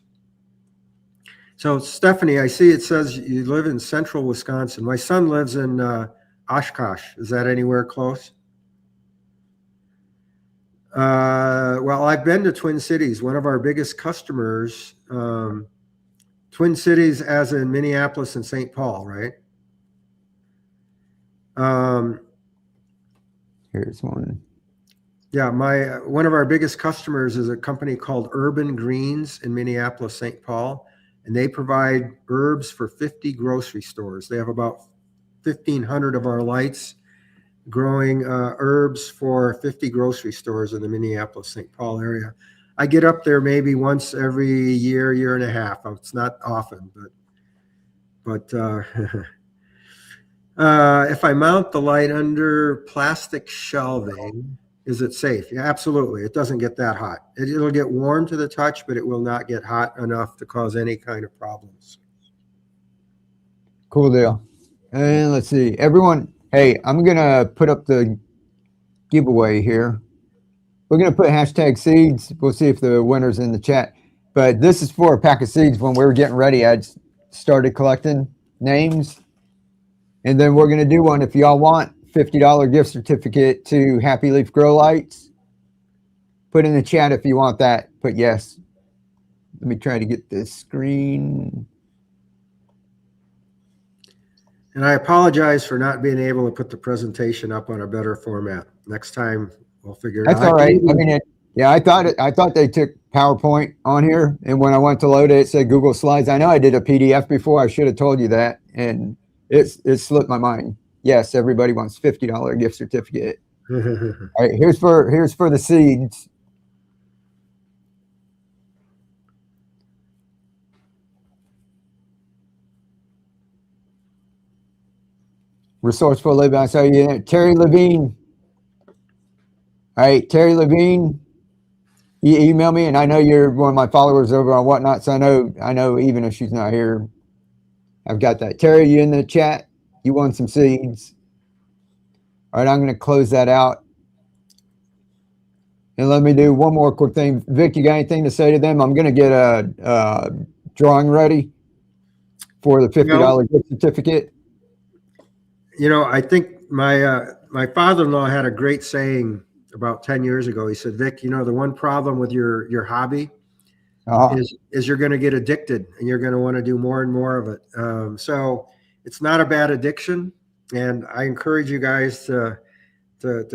So Stephanie, I see it says you live in central Wisconsin. My son lives in Oshkosh. Is that anywhere close? Well, I've been to Twin Cities. One of our biggest customers, Twin Cities, as in Minneapolis and St. Paul, right? Here's one. Yeah, one of our biggest customers is a company called Urban Greens in Minneapolis, St. Paul, and they provide herbs for 50 grocery stores. They have about 1,500 of our lights growing herbs for 50 grocery stores in the Minneapolis, St. Paul area. I get up there maybe once every year, year and a half. It's not often, but if I mount the light under plastic shelving, is it safe? Yeah, absolutely. It doesn't get that hot. It'll get warm to the touch, but it will not get hot enough to cause any kind of problems. Cool deal. And let's see, everyone. Hey, I'm gonna put up the giveaway here. We're gonna put hashtag seeds. We'll see if the winner's in the chat. But this is for a pack of seeds. When we were getting ready, I started collecting names, and then we're gonna do one if y'all want. $50 gift certificate to Happy Leaf Grow Lights. Put in the chat if you want that. Put yes. Let me try to get this screen. And I apologize for not being able to put the presentation up on a better format. Next time we'll figure it out. That's all right. I mean, yeah, I thought they took PowerPoint on here, and when I went to load it, it said Google Slides. I know I did a PDF before. I should have told you that, and it slipped my mind. Yes, everybody wants $50 gift certificate. All right, here's for the seeds. Resourceful living. I saw you, Terry Levine. All right, Terry Levine. You email me, and I know you're one of my followers over on Whatnot, so I know even if she's not here, I've got that. Terry, you in the chat? You want some seeds? All right, I'm going to close that out. And let me do one more quick thing. Vic, you got anything to say to them? I'm going to get a drawing ready for the $50 gift certificate. You know, I think my father-in-law had a great saying about 10 years ago. He said, Vic, you know, the one problem with your hobby is you're going to get addicted, and you're going to want to do more and more of it. So it's not a bad addiction. And I encourage you guys to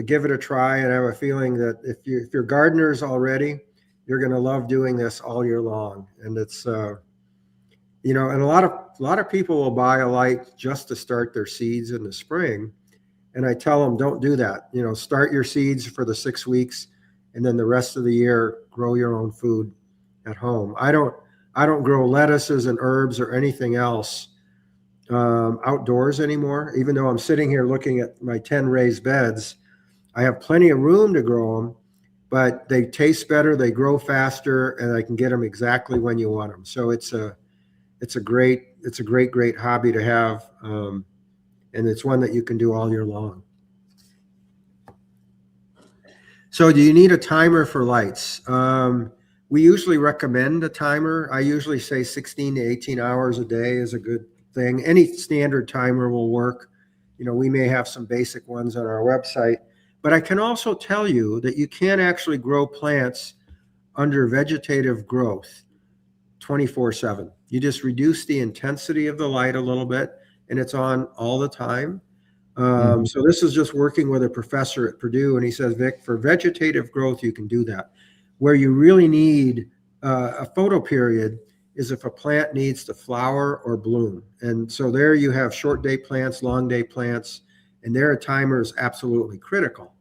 give it a try. And I have a feeling that if you're gardeners already, you're going to love doing this all year long. And it's, you know, and a lot of people will buy a light just to start their seeds in the spring. And I tell them, don't do that. You know, start your seeds for the 6 weeks, and then the rest of the year, grow your own food at home. I don't grow lettuces and herbs or anything else outdoors anymore. Even though I'm sitting here looking at my 10 raised beds, I have plenty of room to grow them, but they taste better, they grow faster, and I can get them exactly when you want them. So it's a great hobby to have, and it's one that you can do all year long. So do you need a timer for lights? We usually recommend a timer. I usually say 16 to 18 hours a day is a good thing. Any standard timer will work. You know, we may have some basic ones on our website, but I can also tell you that you can actually grow plants under vegetative growth 24/7. You just reduce the intensity of the light a little bit, and it's on all the time. So this is just working with a professor at Purdue, and he says, Vic, for vegetative growth, you can do that. Where you really need a photo period is if a plant needs to flower or bloom. And so there you have short day plants, long day plants, and there a timer is absolutely critical.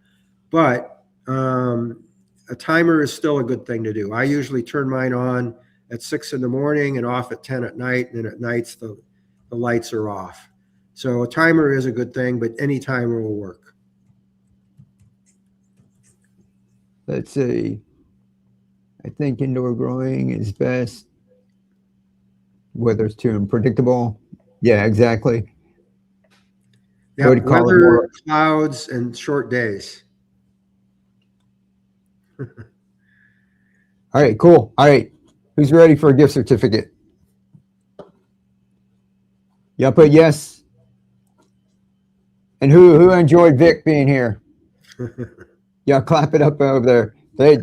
But a timer is still a good thing to do. I usually turn mine on at 6 in the morning and off at 10 at night, and at nights the lights are off. So a timer is a good thing, but any timer will work. Let's see. I think indoor growing is best. Weather's too unpredictable. Yeah, exactly. Yeah, weather, clouds, and short days. All right, cool. All right. Who's ready for a gift certificate? Yeah, put yes. And who enjoyed Vic being here? Yeah, clap it up over there.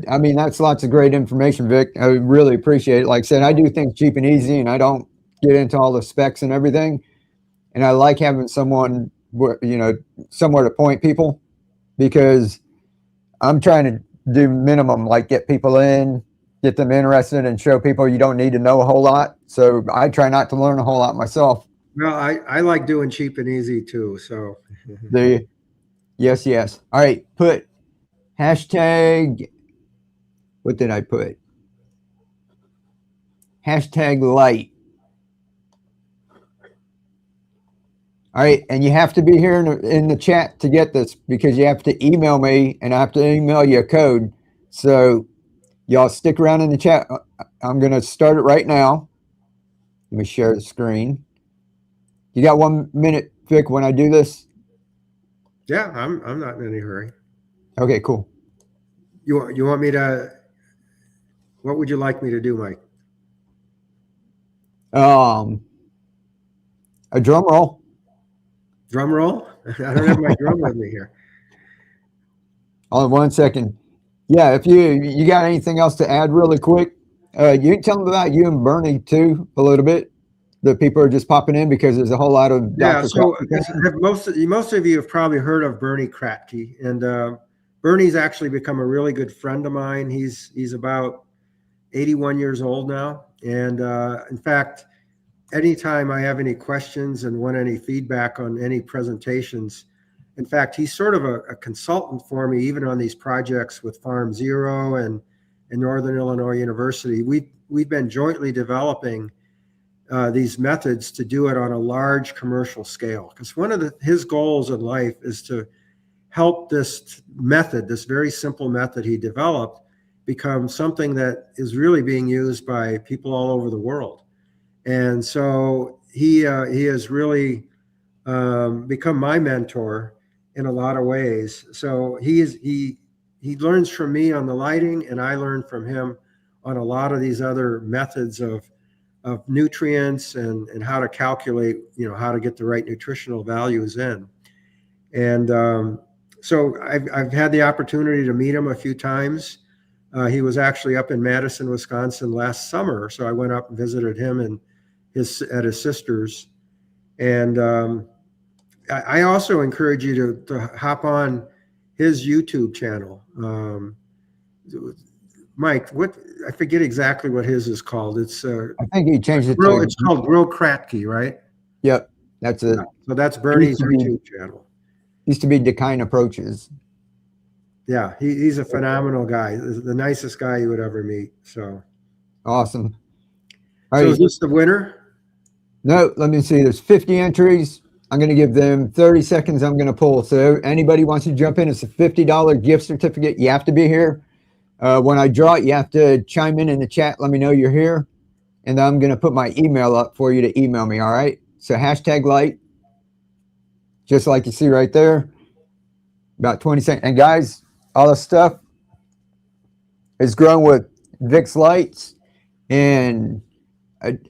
I mean, that's lots of great information, Vic. I really appreciate it. Like I said, I do things cheap and easy, and I don't get into all the specs and everything. And I like having someone, somewhere to point people, because I'm trying to do minimum, like get people in, get them interested, and show people you don't need to know a whole lot. So I try not to learn a whole lot myself. Well, I like doing cheap and easy too. So The Yes, yes. All right, put hashtag. What did I put? Hashtag light. All right, and you have to be here in the chat to get this, because you have to email me, and I have to email you a code. So y'all stick around in the chat. I'm going to start it right now. Let me share the screen. You got 1 minute, Vic, when I do this? yeah, I'm not in any hurry. Okay, cool. You want me to? What would you like me to do, Mike? A drum roll. Drum roll? I don't have my drum with me here. Hold on 1 second. Yeah, if you got anything else to add really quick, you can tell them about you and Bernie too a little bit. The people are just popping in because there's a whole lot of Yeah, Dr. so Coffee. most of you have probably heard of Bernie Kratke, and Bernie's actually become a really good friend of mine. He's about 81 years old now, and in fact, anytime I have any questions and want any feedback on any presentations, in fact, he's sort of a consultant for me, even on these projects with Farm Zero and Northern Illinois University. We've been jointly developing these methods to do it on a large commercial scale, because one of his goals in life is to help this method, this very simple method he developed, become something that is really being used by people all over the world. And so he has really become my mentor in a lot of ways. So he learns from me on the lighting, and I learn from him on a lot of these other methods of nutrients and how to calculate, how to get the right nutritional values in. And so I've had the opportunity to meet him a few times. He was actually up in Madison, Wisconsin last summer, so I went up and visited him and at his sister's. And I also encourage you to hop on his YouTube channel. Mike, I forget exactly what his is called. It's I think he changed it to. it's called Grow Kratke, right? Yep, that's it. Yeah. So that's Bernie's YouTube channel. Used to be Decline Approaches. Yeah, he's a phenomenal guy. The nicest guy you would ever meet. So awesome. All so right. is this the winner? No, let me see. There's 50 entries. I'm going to give them 30 seconds. I'm going to pull. So anybody wants to jump in, it's a $50 gift certificate. You have to be here. When I draw it, you have to chime in the chat. Let me know you're here. And I'm going to put my email up for you to email me. All right. So hashtag light, just like you see right there. About 20 seconds. And guys, all this stuff is grown with Vic's lights. And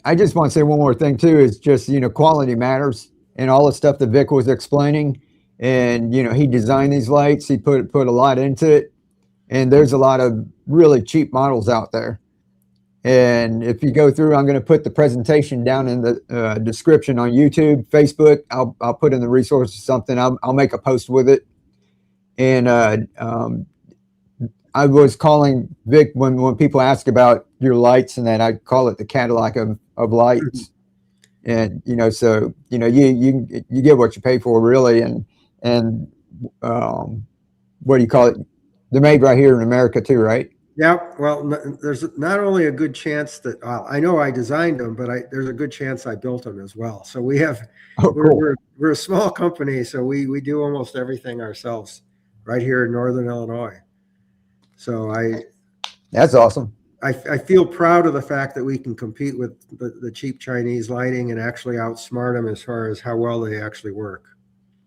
I just want to say one more thing too, is just, quality matters, and all the stuff that Vic was explaining. And, he designed these lights. He put a lot into it. And there's a lot of really cheap models out there. And if you go through, I'm going to put the presentation down in the description on YouTube, Facebook. I'll put in the resources something. I'll make a post with it. And I was calling Vic when people ask about your lights, and that I call it the Cadillac of lights. And so you get what you pay for, really. And what do you call it? They're made right here in America too, right? Yeah, well, there's not only a good chance that I know I designed them, but there's a good chance I built them as well. So we have, cool. we're a small company, so we do almost everything ourselves right here in Northern Illinois. So that's awesome. I feel proud of the fact that we can compete with the cheap Chinese lighting and actually outsmart them as far as how well they actually work.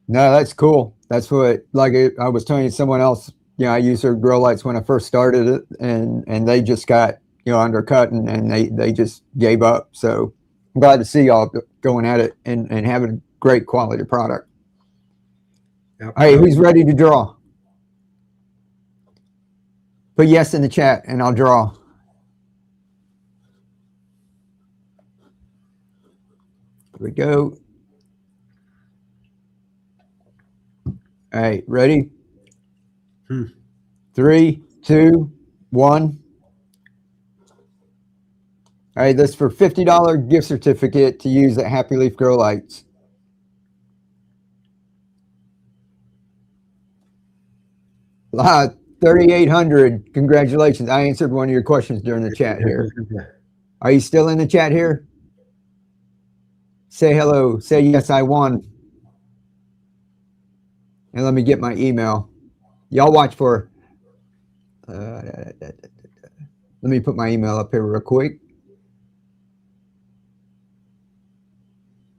No, that's cool. That's what, like I was telling someone else, I used their grow lights when I first started it, and they just got, undercut, and they just gave up. So I'm glad to see y'all going at it and having a great quality product. Yep. All right, who's ready to draw? Put yes in the chat and I'll draw. we go. All right, ready? 3, 2, 1. All right, that's for $50 gift certificate to use at Happy Leaf Grow Lights. Ah, 3,800. Congratulations. I answered one of your questions during the chat here. Are you still in the chat here? Say hello. Say yes, I won. And let me get my email. Y'all watch for. Let me put my email up here real quick.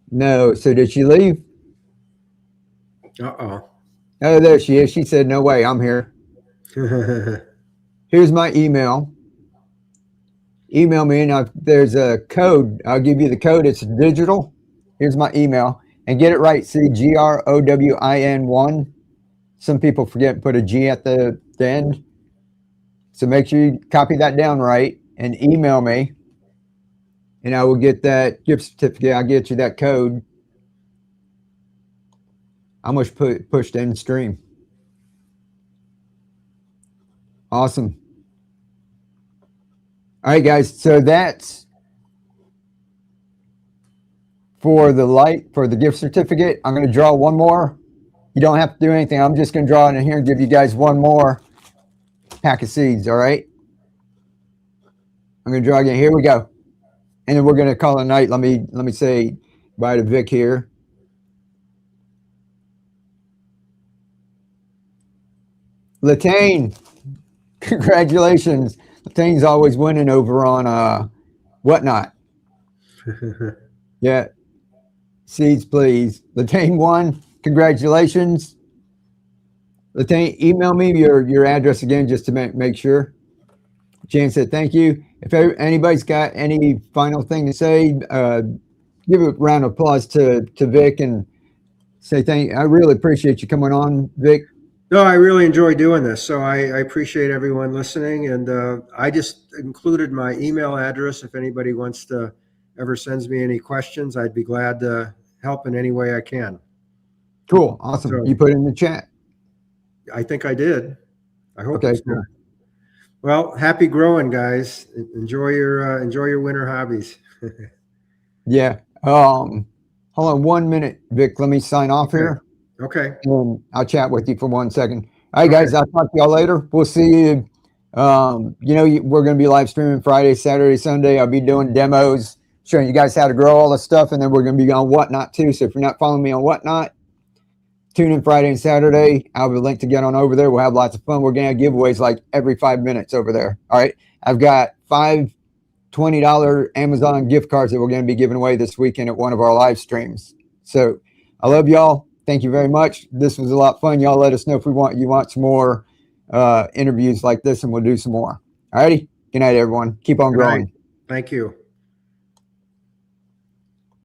No. So did she leave? Uh-oh. Oh, there she is. She said, no way, I'm here. Here's my email. Email me, and there's a code. I'll give you the code. It's digital. Here's my email. And get it right. See, GROWIN1. Some people forget to put a G at the end. So make sure you copy that down right and email me. And I will get that gift certificate. I'll get you that code. I must push end stream. Awesome. All right, guys. So that's for the gift certificate. I'm going to draw one more. You don't have to do anything. I'm just going to draw it in here and give you guys one more pack of seeds. All right. I'm going to draw again. Here we go. And then we're going to call it a night. Let me say bye to Vic here. Latane, congratulations. Latane's always winning over on Whatnot. Yeah. Seeds, please. Latane won. Congratulations. Latane, email me your address again just to make sure. Jan said thank you. If anybody's got any final thing to say, give a round of applause to Vic and say thank you. I really appreciate you coming on, Vic. No, I really enjoy doing this. So I appreciate everyone listening. And I just included my email address. If anybody wants to ever sends me any questions, I'd be glad to help in any way I can. Cool. Awesome. So, you put it in the chat. I think I did. I hope okay, so. Cool. Well, happy growing, guys. Enjoy your winter hobbies. Yeah. Hold on 1 minute, Vic. Let me sign off here. Okay. And I'll chat with you for 1 second. All right, guys. I'll talk to y'all later. We'll see you. We're going to be live streaming Friday, Saturday, Sunday. I'll be doing demos, showing you guys how to grow all the stuff. And then we're going to be on Whatnot too. So if you're not following me on Whatnot, tune in Friday and Saturday. I'll have a link to get on over there. We'll have lots of fun. We're going to have giveaways like every 5 minutes over there. All right. I've got 5 $20 Amazon gift cards that we're going to be giving away this weekend at one of our live streams. So I love y'all. Thank you very much. This was a lot of fun. Y'all let us know if you want some more interviews like this, and we'll do some more. All righty. Good night, everyone. Keep on growing. Thank you.